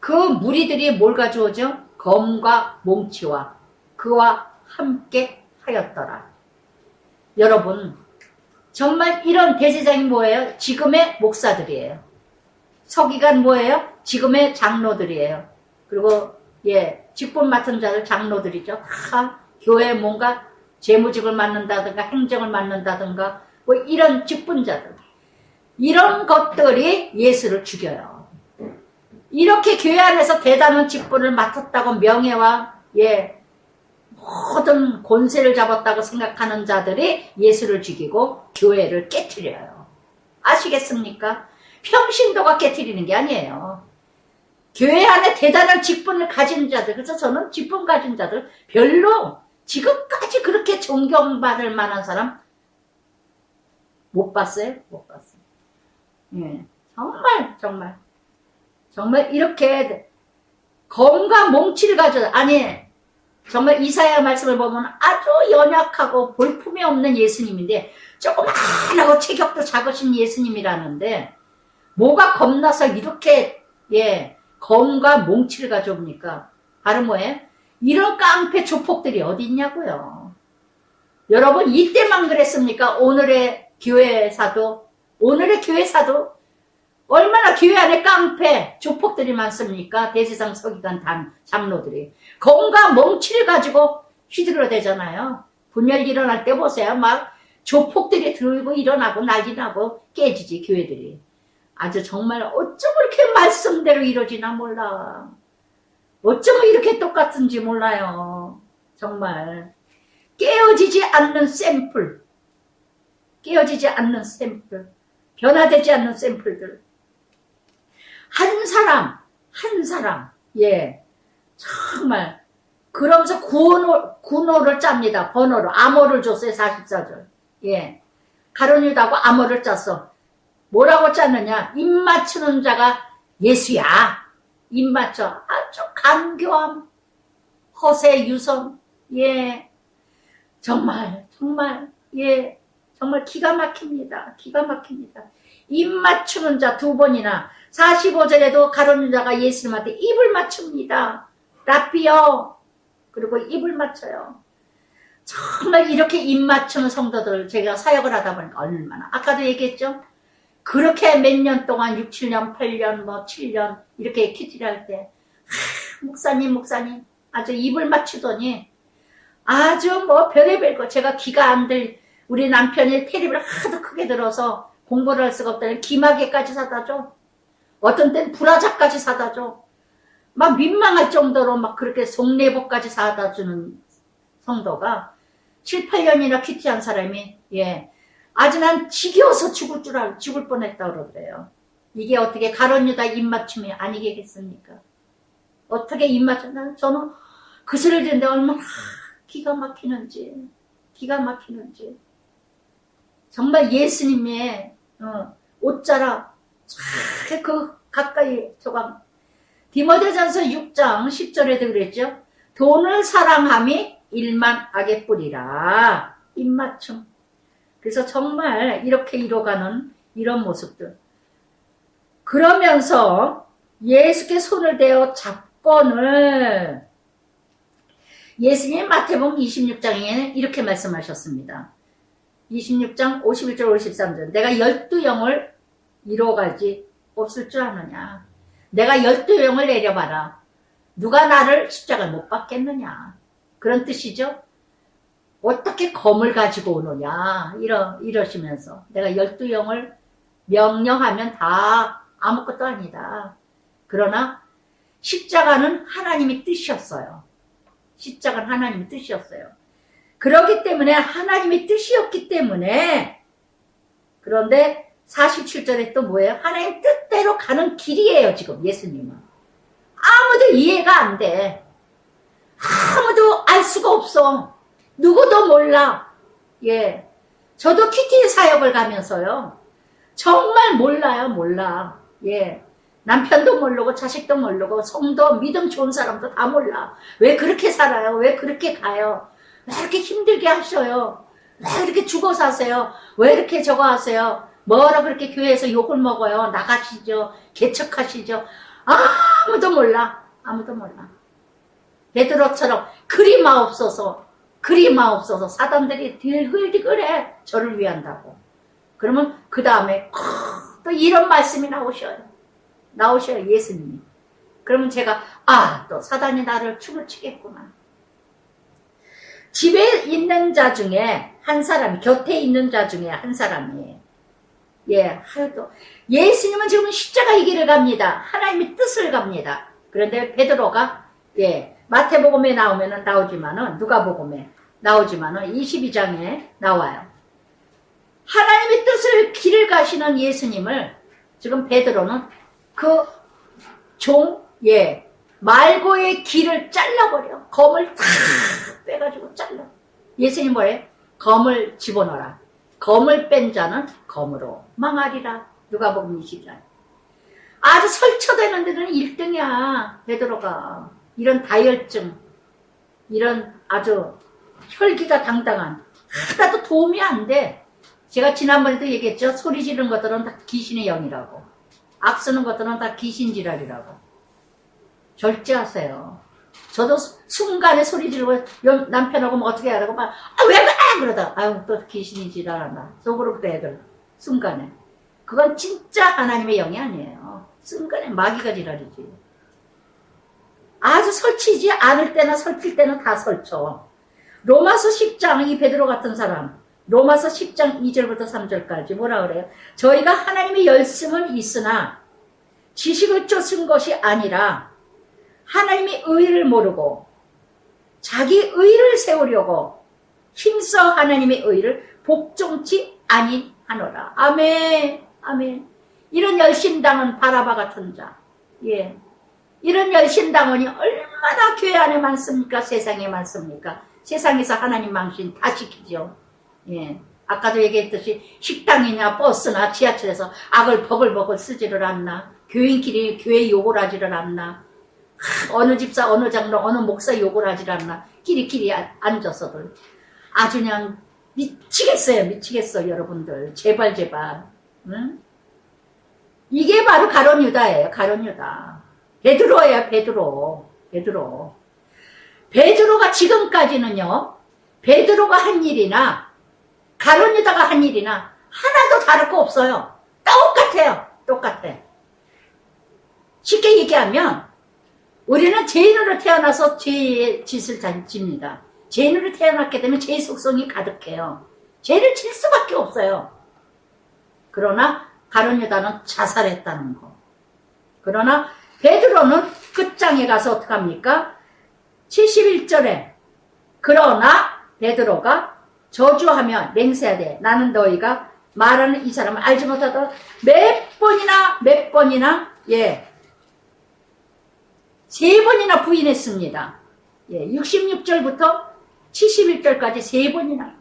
그 무리들이 뭘 가져오죠? 검과 몽치와 그와 함께 하였더라. 여러분 정말 이런 대제사장이 뭐예요? 지금의 목사들이에요. 서기관 뭐예요? 지금의 장로들이에요. 그리고 예 직분 맡은 자들 장로들이죠. 다 교회에 뭔가 재무직을 맡는다든가 행정을 맡는다든가 뭐 이런 직분자들 이런 것들이 예수를 죽여요. 이렇게 교회 안에서 대단한 직분을 맡았다고 명예와 예 모든 권세를 잡았다고 생각하는 자들이 예수를 죽이고 교회를 깨트려요. 아시겠습니까? 평신도가 깨트리는 게 아니에요. 교회 안에 대단한 직분을 가진 자들, 그래서 저는 직분 가진 자들 별로 지금까지 그렇게 존경받을 만한 사람 못 봤어요? 못 봤어요. 예, 정말 이렇게 검과 몽치를 가져, 아니, 정말 이사야 말씀을 보면 아주 연약하고 볼품이 없는 예수님인데, 조그만하고 체격도 작으신 예수님이라는데, 뭐가 겁나서 이렇게, 예, 검과 몽치를 가져옵니까? 바로 뭐예요? 이런 깡패 조폭들이 어디 있냐고요. 여러분, 이때만 그랬습니까? 오늘의 교회사도 얼마나 교회 안에 깡패 조폭들이 많습니까? 대제사장 서기관 장로들이 검과 몽치를 가지고 휘둘러대잖아요. 분열 일어날 때 보세요. 막 조폭들이 들고 일어나고 난리 나고 깨지지, 교회들이. 아주 정말 어쩌면 이렇게 말씀대로 이루어지나 몰라. 어쩌면 이렇게 똑같은지 몰라요. 정말 깨어지지 않는 샘플, 변화되지 않는 샘플들. 한 사람, 예, 정말 그러면서 군호를 짭니다. 번호를, 암호를 줬어요. 44절. 예, 가룟유다하고 암호를 짰어. 뭐라고 짰느냐? 입 맞추는 자가 예수야. 입 맞춰. 아주 간교함, 허세, 유성. 예, 정말, 예, 정말 기가 막힙니다. 입 맞추는 자 2번이나 45절에도 가룟유다가 예수님한테 입을 맞춥니다. 라삐요. 그리고 입을 맞춰요. 정말 이렇게 입 맞추는 성도들 제가 사역을 하다 보니까 얼마나, 아까도 얘기했죠? 그렇게 몇 년 동안 6, 7년, 8년, 7년 이렇게 큐티를 할 때 목사님 아주 입을 맞추더니 아주 별의별 거, 제가 귀가 안 우리 남편이 테레비를 하도 크게 들어서 공부를 할 수가 없다니 귀마개까지 사다 줘. 어떤 땐 브라자까지 사다 줘. 막 민망할 정도로 막 그렇게 속내복까지 사다 주는 성도가 7, 8년이나 큐티한 사람이, 예, 아주 난 지겨워서 죽을 뻔했다 그러더래요. 이게 어떻게 가룟유다 입맞춤이 아니겠습니까? 어떻게 입맞췄나? 저는 그 소리를 듣는데 얼마나 기가 막히는지. 정말 예수님의 옷자락 그 가까이 저가 디모데전서 6장 10절에도 그랬죠. 돈을 사랑함이 일만 악의 뿌리라. 입맞춤. 그래서 정말 이렇게 이뤄가는 이런 모습들. 그러면서 예수께 손을 대어 잡건을, 예수님 마태복음 26장에는 이렇게 말씀하셨습니다. 26장 51절 53절. 내가 12영을 이뤄가지 없을 줄 아느냐. 내가 12영을 내려봐라. 누가 나를 십자가를 못 박겠느냐. 그런 뜻이죠. 어떻게 검을 가지고 오느냐. 이러시면서 내가 12영을 명령하면 다 아무것도 아니다. 그러나 십자가는 하나님의 뜻이었어요. 그렇기 때문에 하나님의 뜻이었기 때문에, 그런데 47절에 또 뭐예요? 하나님 뜻대로 가는 길이에요. 지금 예수님은 아무도 이해가 안 돼. 아무도 알 수가 없어. 누구도 몰라. 예, 저도 큐티 사역을 가면서요 정말 몰라. 예, 남편도 모르고 자식도 모르고 성도 믿음 좋은 사람도 다 몰라. 왜 그렇게 살아요? 왜 그렇게 가요? 왜 이렇게 힘들게 하셔요? 왜 이렇게 죽어 사세요? 왜 이렇게 저거 하세요? 뭐라 그렇게 교회에서 욕을 먹어요? 나가시죠? 개척하시죠? 아무도 몰라. 베드로처럼 그리 마옵소서 사단들이 들글들글해. 저를 위한다고. 그러면 그 다음에 또 이런 말씀이 나오셔요. 예수님이. 그러면 제가 또 사단이 나를 춤을 추겠구나. 집에 있는 자 중에 한 사람이, 곁에 있는 자 중에 한 사람이, 예, 하여도 예수님은 지금 십자가의 길을 갑니다. 하나님의 뜻을 갑니다. 그런데 베드로가, 예, 마태복음에 나오지만은, 누가복음에 나오지만은 22장에 나와요. 하나님의 뜻을 길을 가시는 예수님을 지금 베드로는 그 말고의 길을 잘라버려. 검을 탁 빼가지고 잘라. 예수님 뭐래요? 검을 집어넣어라. 검을 뺀 자는 검으로 망하리라. 누가복음 22장. 아주 설쳐되는 데는 1등이야. 베드로가. 이런 다혈증, 이런 아주 혈기가 당당한, 하나도 도움이 안 돼. 제가 지난번에도 얘기했죠. 소리 지르는 것들은 다 귀신의 영이라고. 악쓰는 것들은 다 귀신지랄이라고. 절제하세요. 저도 순간에 소리 지르고 남편하고 뭐 어떻게 하라고 막 왜 그래 그러다 아유 또 귀신이 지랄한다 속으로 그래 애들 순간에. 그건 진짜 하나님의 영이 아니에요. 순간에 마귀가 지랄이지. 아주 설치지 않을 때나 설칠 때는 다 설쳐. 로마서 10장 이 베드로 같은 사람 로마서 10장 2절부터 3절까지 뭐라 그래요? 저희가 하나님의 열심은 있으나 지식을 쫓은 것이 아니라 하나님의 의를 모르고 자기 의를 세우려고 힘써 하나님의 의를 복종치 아니하노라. 아멘. 아멘. 이런 열심당은 바라바 같은 자. 예. 이런 열심당원이 얼마나 교회 안에 많습니까? 세상에 많습니까? 세상에서 하나님 망신 다 지키죠. 예. 아까도 얘기했듯이 식당이나 버스나 지하철에서 악을 버글버글 쓰지를 않나. 교인끼리 교회 욕을 하지를 않나. 어느 집사, 어느 장로, 어느 목사 욕을 하지를 않나. 끼리끼리 앉아서들. 아주 그냥 미치겠어요. 미치겠어 여러분들. 제발 제발. 응? 이게 바로 가룟 유다예요. 가룟 유다. 베드로예요. 베드로. 베드로. 베드로가 지금까지는요. 베드로가 한 일이나 가룟 유다가 한 일이나 하나도 다를 거 없어요. 똑같아요. 똑같아. 쉽게 얘기하면 우리는 죄인으로 태어나서 죄의 짓을 집니다. 죄인으로 태어났기 때문에 죄의 속성이 가득해요. 죄를 질 수밖에 없어요. 그러나 가룟 유다는 자살했다는 거. 그러나 베드로는 끝장에 가서 어떡합니까? 71절에 그러나 베드로가 저주하며 맹세하되 나는 너희가 말하는 이 사람을 알지 못하다 몇 번이나 예 3번이나 부인했습니다. 예, 66절부터 71절까지 3번이나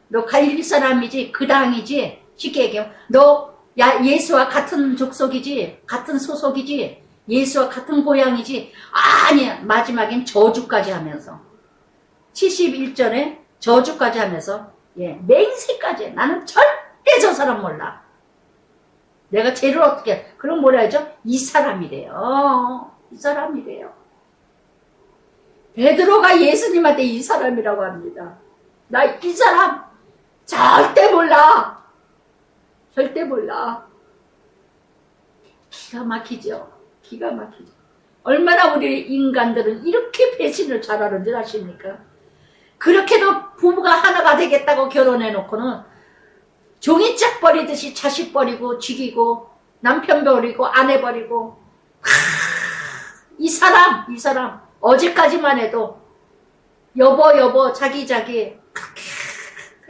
너 갈릴리 사람이지 그 당이지 쉽게 얘기하면 너 예수와 같은 족속이지 같은 소속이지 예수와 같은 고향이지 아니야. 마지막엔 저주까지 하면서 71절에 저주까지 하면서 예, 맹세까지 나는 절대 저 사람 몰라. 내가 죄를 어떻게 그럼 뭐라 하죠? 이 사람이래요. 이 사람이래요. 베드로가 예수님한테 이 사람이라고 합니다. 나 이 사람 절대 몰라. 절대 몰라. 기가 막히죠. 기가 막히죠. 얼마나 우리 인간들은 이렇게 배신을 잘하는 줄 아십니까? 그렇게도 부부가 하나가 되겠다고 결혼해놓고는 종이짝 버리듯이 자식 버리고 죽이고 남편 버리고 아내 버리고 이 사람 어제까지만 해도 여보 자기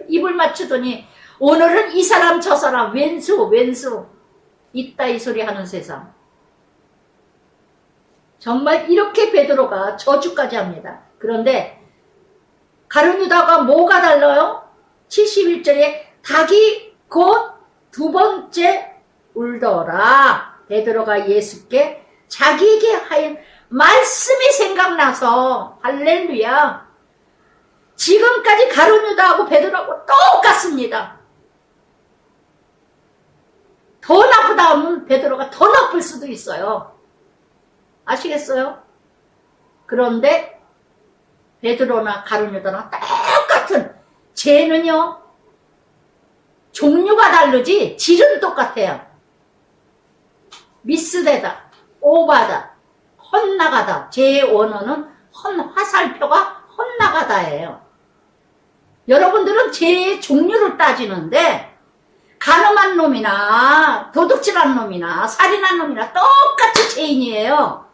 입을 맞추더니 오늘은 이 사람 저 사람 왼수 이따 이 소리 하는 세상. 정말 이렇게 베드로가 저주까지 합니다. 그런데 가룟 유다가 뭐가 달라요? 71절에 닭이 곧 2번째 울더라. 베드로가 예수께 자기에게 하인 말씀이 생각나서 할렐루야. 지금까지 가룟 유다하고 베드로하고 똑같습니다. 더 나쁘다 하면 베드로가 더 나쁠 수도 있어요. 아시겠어요? 그런데 베드로나 가룟 유다나 똑같은 죄는요. 종류가 다르지 질은 똑같아요. 미스되다, 오바다, 헛나가다. 죄의 원어는 화살표가 헛나가다예요. 여러분들은 죄의 종류를 따지는데 간음한 놈이나 도둑질한 놈이나 살인한 놈이나 똑같이 죄인이에요.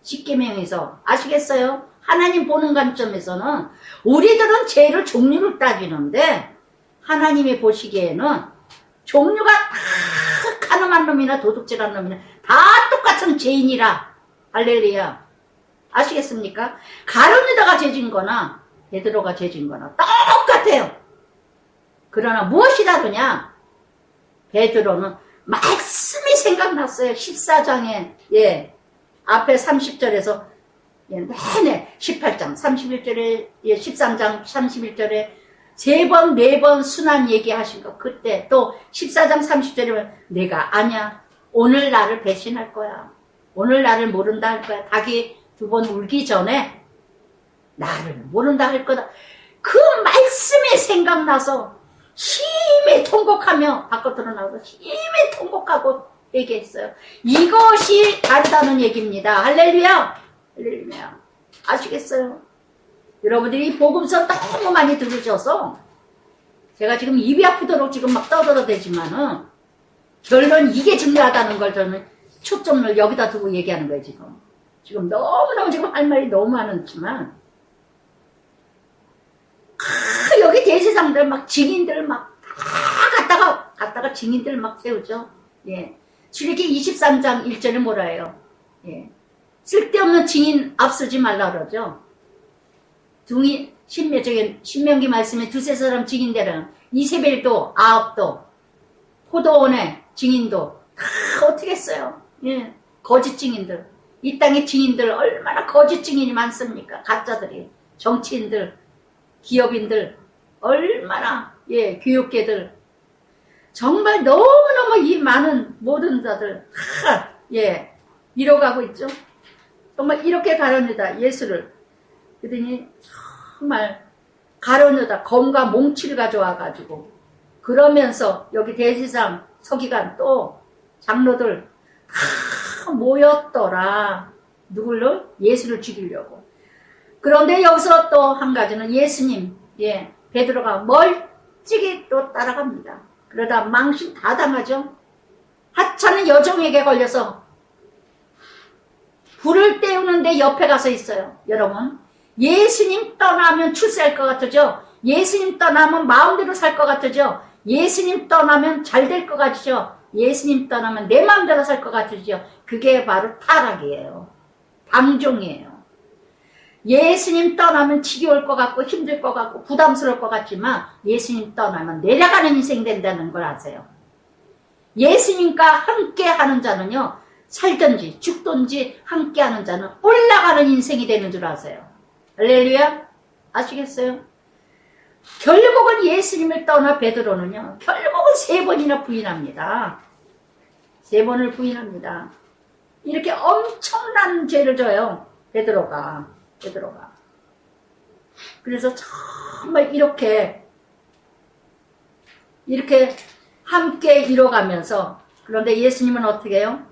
십계명에서 아시겠어요? 하나님 보는 관점에서는 우리들은 죄를 종류를 따지는데 하나님이 보시기에는 종류가 다 간음한 놈이나 도둑질한 놈이나 다 똑같은 죄인이라. 할렐루야. 아시겠습니까? 가룟 유다가 죄진 거나 베드로가 죄진 거나 똑같아요. 그러나 무엇이 다르냐? 베드로는 말씀이 생각났어요. 14장에 앞에 30절에서 내내 18장 31절에 13장 31절에 세 번, 네 번 순환 얘기하신 거. 그때 또 14장 30절에 내가 아냐. 오늘 나를 배신할 거야. 오늘 나를 모른다 할 거야. 닭이 두 번 울기 전에 나를 모른다 할 거다. 그 말씀이 생각나서 심히 통곡하며 바깥으로 나와서 심히 통곡하고 얘기했어요. 이것이 다르다는 얘기입니다. 할렐루야. 할렐루야. 아시겠어요? 여러분들이 복음서 너무 많이 들으셔서 제가 지금 입이 아프도록 지금 막 떠들어대지만은 결론 이게 중요하다는 걸 저는 초점을 여기다 두고 얘기하는 거예요. 지금 너무너무 지금 할 말이 너무 많지만 여기 대세상들 막 증인들 막 다 갔다가 증인들 막 세우죠. 출애굽기 23장 1절에 뭐라 해요? 쓸데없는 증인 앞서지 말라 그러죠. 신명기 말씀에 두세 사람 증인들은 이세벨도 아합도 포도원의 증인도 다 어떻게 했어요? 거짓 증인들. 이 땅의 증인들 얼마나 거짓 증인이 많습니까? 가짜들이. 정치인들, 기업인들 얼마나 교육계들 정말 너무너무 이 많은 모든 자들 다 이뤄가고 있죠. 정말 이렇게 가려내다 예수를 그러더니 정말 가려내다 검과 몽치를 가져와가지고 그러면서 여기 대지상 서기관 또 장로들 다 모였더라. 누굴로? 예수를 죽이려고. 그런데 여기서 또 한 가지는 예수님 베드로가 멀찍이 또 따라갑니다. 그러다 망신 다 당하죠. 하찮은 여종에게 걸려서 불을 때우는데 옆에 가서 있어요. 여러분 예수님 떠나면 출세할 것 같으죠. 예수님 떠나면 마음대로 살 것 같으죠. 예수님 떠나면 잘 될 것 같으죠. 예수님 떠나면 내 마음대로 살 것 같으죠. 그게 바로 타락이에요. 방종이에요. 예수님 떠나면 지겨울 것 같고 힘들 것 같고 부담스러울 것 같지만 예수님 떠나면 내려가는 인생 된다는 걸 아세요. 예수님과 함께 하는 자는요. 살든지 죽든지 함께 하는 자는 올라가는 인생이 되는 줄 아세요. 할렐루야. 아시겠어요? 결국은 예수님을 떠나 베드로는요. 결국은 3번이나 부인합니다. 3번을 부인합니다. 이렇게 엄청난 죄를 져요. 베드로가. 그래서 정말 이렇게 함께 이뤄가면서 그런데 예수님은 어떻게 해요?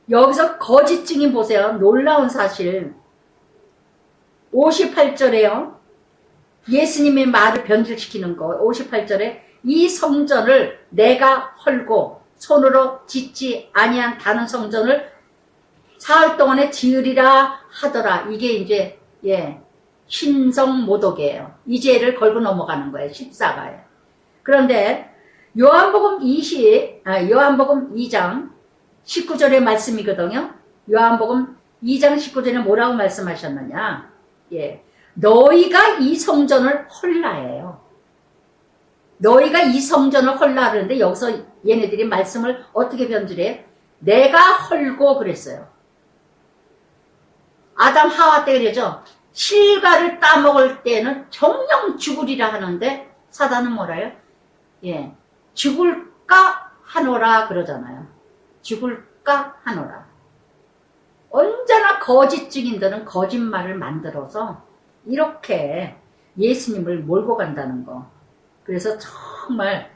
여기서 거짓 증인 보세요. 놀라운 사실. 58절에요. 예수님의 말을 변질시키는 거. 58절에 이 성전을 내가 헐고 손으로 짓지 아니한 다른 성전을 사흘 동안에 지으리라 하더라. 이게 이제 신성모독이에요. 이 죄를 걸고 넘어가는 거예요. 14가에. 그런데 요한복음 2장 19절의 말씀이거든요. 요한복음 2장 19절에 뭐라고 말씀하셨느냐. 너희가 이 성전을 헐라예요. 너희가 이 성전을 헐라 그러는데 여기서 얘네들이 말씀을 어떻게 변질해요? 내가 헐고 그랬어요. 아담 하와 때 그러죠. 실과를 따먹을 때는 정령 죽으리라 하는데 사단은 뭐라요? 죽을까 하노라 그러잖아요. 죽을까 하노라. 언제나 거짓 증인들은 거짓말을 만들어서 이렇게 예수님을 몰고 간다는 거. 그래서 정말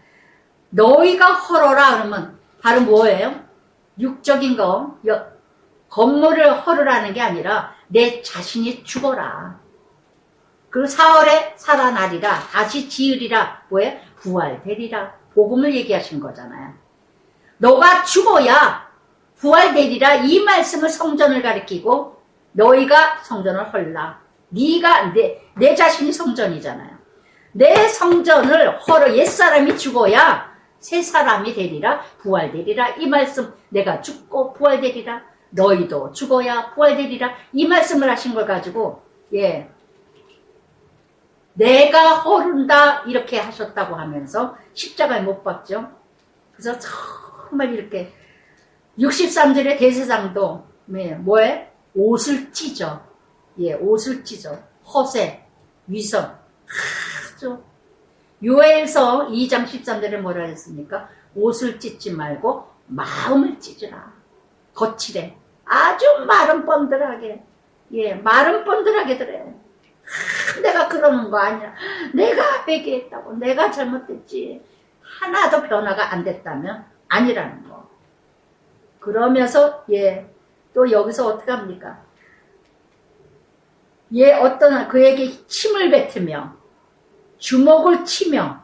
너희가 헐어라 그러면 바로 뭐예요? 육적인 거, 건물을 헐으라는 게 아니라 내 자신이 죽어라. 그리고 사흘에 살아나리라. 다시 지으리라. 뭐예요? 부활되리라. 복음을 얘기하신 거잖아요. 너가 죽어야 부활되리라. 이 말씀을 성전을 가리키고 너희가 성전을 헐라. 네가 내 자신이 성전이잖아요. 내 성전을 헐어 옛사람이 죽어야 새 사람이 되리라. 부활되리라. 이 말씀 내가 죽고 부활되리라. 너희도 죽어야 부활되리라. 이 말씀을 하신 걸 가지고 내가 헐은다 이렇게 하셨다고 하면서 십자가에 못 박죠. 그래서 정말 이렇게 63절의 대제사장도 뭐에? 옷을 찢어. 예, 옷을 찢어. 허세, 위선. 아주. 요엘서 2장 13절에 뭐라 했습니까? 옷을 찢지 말고 마음을 찢으라. 거칠해. 아주 마른 번들하게. 예, 마른 번들하게 들어요. 내가 그러는 거 아니야. 내가 회개했다고. 내가 잘못했지. 하나도 변화가 안 됐다면 아니라는 거. 그러면서 예, 또 여기서 어떻게 합니까? 예, 어떤 그에게 침을 뱉으며 주먹을 치며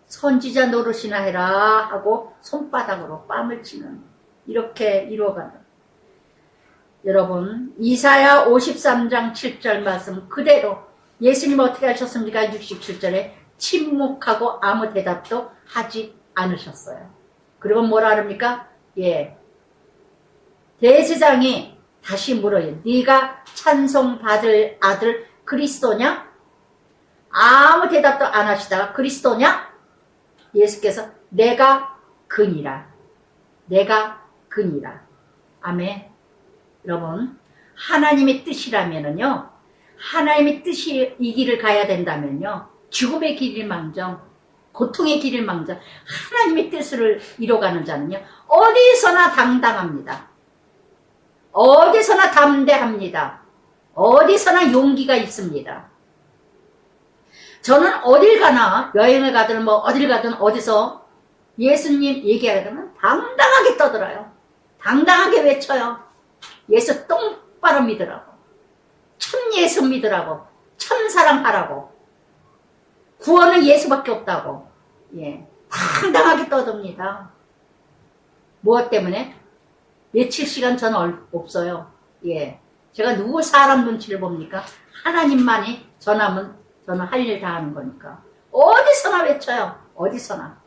선지자 노릇이나 해라 하고 손바닥으로 뺨을 치는 이렇게 이루어가는 여러분 이사야 53장 7절 말씀 그대로 예수님 어떻게 하셨습니까? 67절에 침묵하고 아무 대답도 하지 않으셨어요. 그리고 뭐라 합니까? 예, 대제사장이 다시 물어요. 네가 찬송받을 아들 그리스도냐? 아무 대답도 안 하시다가 그리스도냐? 예수께서 내가 그니라. 내가 그니라. 아멘. 여러분 하나님의 뜻이라면은요. 하나님의 뜻이 이 길을 가야 된다면요. 죽음의 길을 망정 고통의 길을 망정 하나님의 뜻을 이뤄가는 자는요. 어디서나 당당합니다. 어디서나 담대합니다. 어디서나 용기가 있습니다. 저는 어딜 가나 여행을 가든 뭐 어딜 가든 어디서 예수님 얘기하면 당당하게 떠들어요. 당당하게 외쳐요. 예수 똑바로 믿으라고. 참 예수 믿으라고. 참 사랑하라고. 구원은 예수밖에 없다고. 예, 당당하게 떠듭니다. 무엇 때문에? 며칠 시간 저는 없어요. 예, 제가 누구 사람 눈치를 봅니까? 하나님만이 전하면 저는 할 일 다 하는 거니까. 어디서나 외쳐요. 어디서나.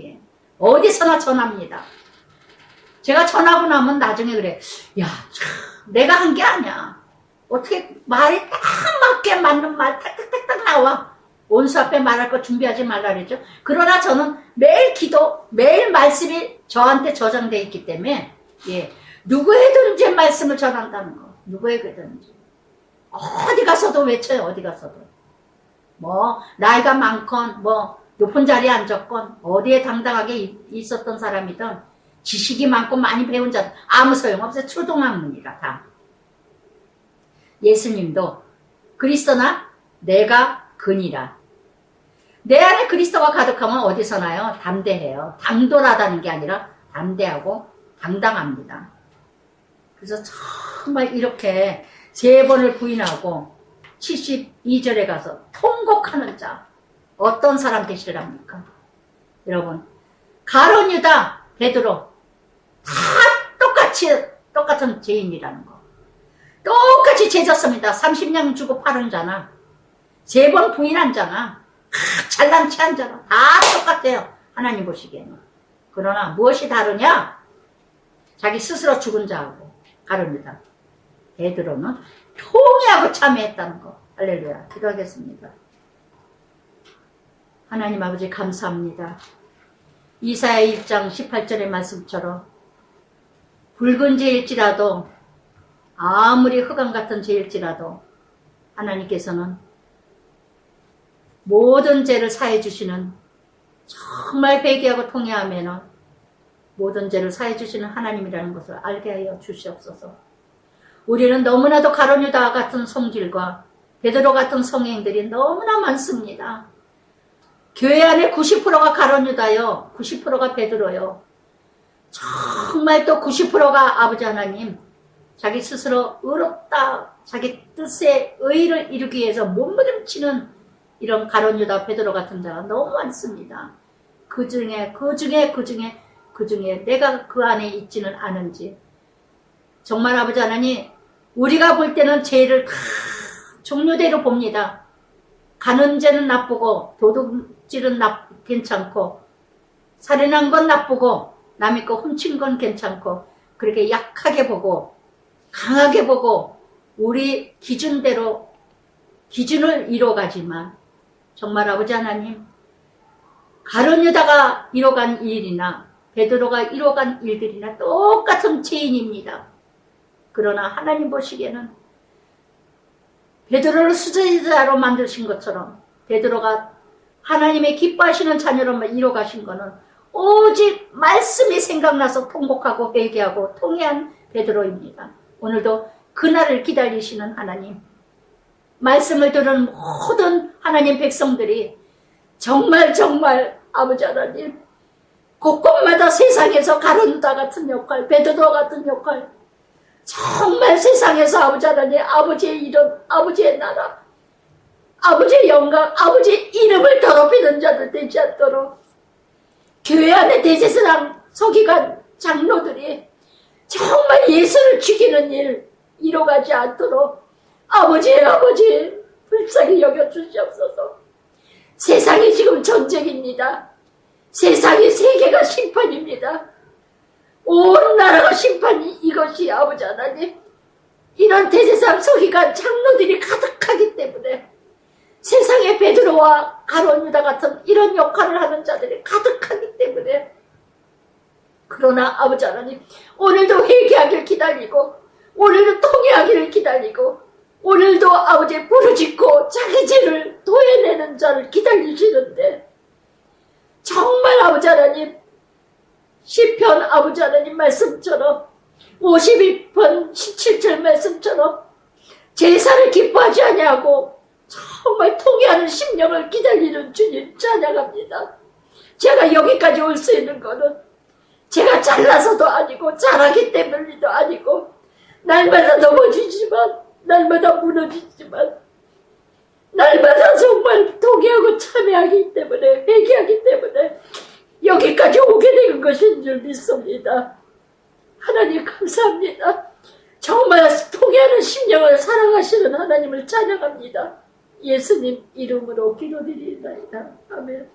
예, 어디서나 전합니다. 제가 전하고 나면 나중에 그래. 야, 내가 한 게 아니야. 어떻게 말이 딱 맞게 맞는 말 탁탁탁탁 나와. 원수 앞에 말할 거 준비하지 말라 그랬죠. 그러나 저는 매일 기도, 매일 말씀이 저한테 저장되어 있기 때문에 예, 누구에든지 말씀을 전한다는 거. 누구에게든지. 어디 가서도 외쳐요. 어디 가서도. 뭐 나이가 많건 뭐 높은 자리에 앉았건 어디에 당당하게 있었던 사람이든 지식이 많고 많이 배운 자 아무 소용없어요. 초등학문이라 다. 예수님도 그리스도나 내가 그니라. 내 안에 그리스도가 가득하면 어디서나요? 담대해요. 당돌하다는 게 아니라 담대하고 당당합니다. 그래서 정말 이렇게 3번을 부인하고 72절에 가서 통곡하는 자 어떤 사람 되시랍니까? 여러분 가룟 유다 베드로 다 똑같은 죄인이라는 거. 똑같이 죄졌습니다. 30냥 주고 팔은 자나 3번 부인한 자나 잘난 체한 자나 다 똑같아요. 하나님 보시기에는. 그러나 무엇이 다르냐? 자기 스스로 죽은 자하고 가룟 유다 베드로는 통회하고 참회했다는 거. 할렐루야. 기도하겠습니다. 하나님 아버지 감사합니다. 이사야 1장 18절의 말씀처럼 붉은 죄일지라도 아무리 흑암 같은 죄일지라도 하나님께서는 모든 죄를 사해 주시는 정말 회개하고 통회하면은 모든 죄를 사해 주시는 하나님이라는 것을 알게 하여 주시옵소서. 우리는 너무나도 가룟 유다 같은 성질과 베드로 같은 성행들이 너무나 많습니다. 교회 안에 90%가 가룟 유다요. 90%가 베드로요. 정말 또 90%가 아버지 하나님 자기 스스로 의롭다 자기 뜻의 의를 이루기 위해서 몸부림치는 이런 가룟 유다 베드로 같은 자가 너무 많습니다. 그 중에 내가 그 안에 있지는 않은지 정말 아버지 하나님 우리가 볼 때는 죄를 다 종류대로 봅니다. 가는 죄는 나쁘고 도둑질은 괜찮고 살인한 건 나쁘고 남의 거 훔친 건 괜찮고 그렇게 약하게 보고 강하게 보고 우리 기준대로 기준을 이뤄가지만 정말 아버지 하나님 가룟 유다가 이뤄간 일이나 베드로가 이뤄간 일들이나 똑같은 죄인입니다. 그러나 하나님 보시기에는 베드로를 수제자로 만드신 것처럼 베드로가 하나님의 기뻐하시는 자녀로만 이뤄가신 것은 오직 말씀이 생각나서 통곡하고 회개하고 통회한 베드로입니다. 오늘도 그날을 기다리시는 하나님, 말씀을 들은 모든 하나님 백성들이 정말 아버지 하나님 곳곳마다 세상에서 가룟유다 같은 역할, 베드로 같은 역할, 정말 세상에서 아버지 하나님 아버지의 이름, 아버지의 나라, 아버지의 영광, 아버지의 이름을 더럽히는 자들 되지 않도록 교회 안에 대제사장 서기관 장로들이 정말 예수를 죽이는 일 이뤄가지 않도록 아버지 불쌍히 여겨주시옵소서. 세상이 지금 전쟁입니다. 세상이 세계가 심판입니다. 온 나라가 심판이 이것이 아버지 하나님 이런 대제사장 서기관 장로들이 가득하기 때문에 세상에 베드로와 가룟유다 같은 이런 역할을 하는 자들이 가득하기 때문에 그러나 아버지 하나님 오늘도 회개하기를 기다리고 오늘도 통회하기를 기다리고 오늘도 아버지 부르짖고 자기 죄를 도해내는 자를 기다리시는데 정말 아버지 하나님 시편 아버지 하나님 말씀처럼 52편 17절 말씀처럼 제사를 기뻐하지 아니하고 정말 통회하는 심령을 기다리는 주님 찬양합니다. 제가 여기까지 올 수 있는 것은 제가 잘나서도 아니고 잘하기 때문이도 아니고 날마다 넘어지지만 날마다 무너지지만 날마다 정말 통회하고 참여하기 때문에 회개하기 때문에 여기까지 오게 된 것인 줄 믿습니다. 하나님 감사합니다. 정말 통회하는 심령을 사랑하시는 하나님을 찬양합니다. 예수님 이름으로 기도드리나이다. 아멘.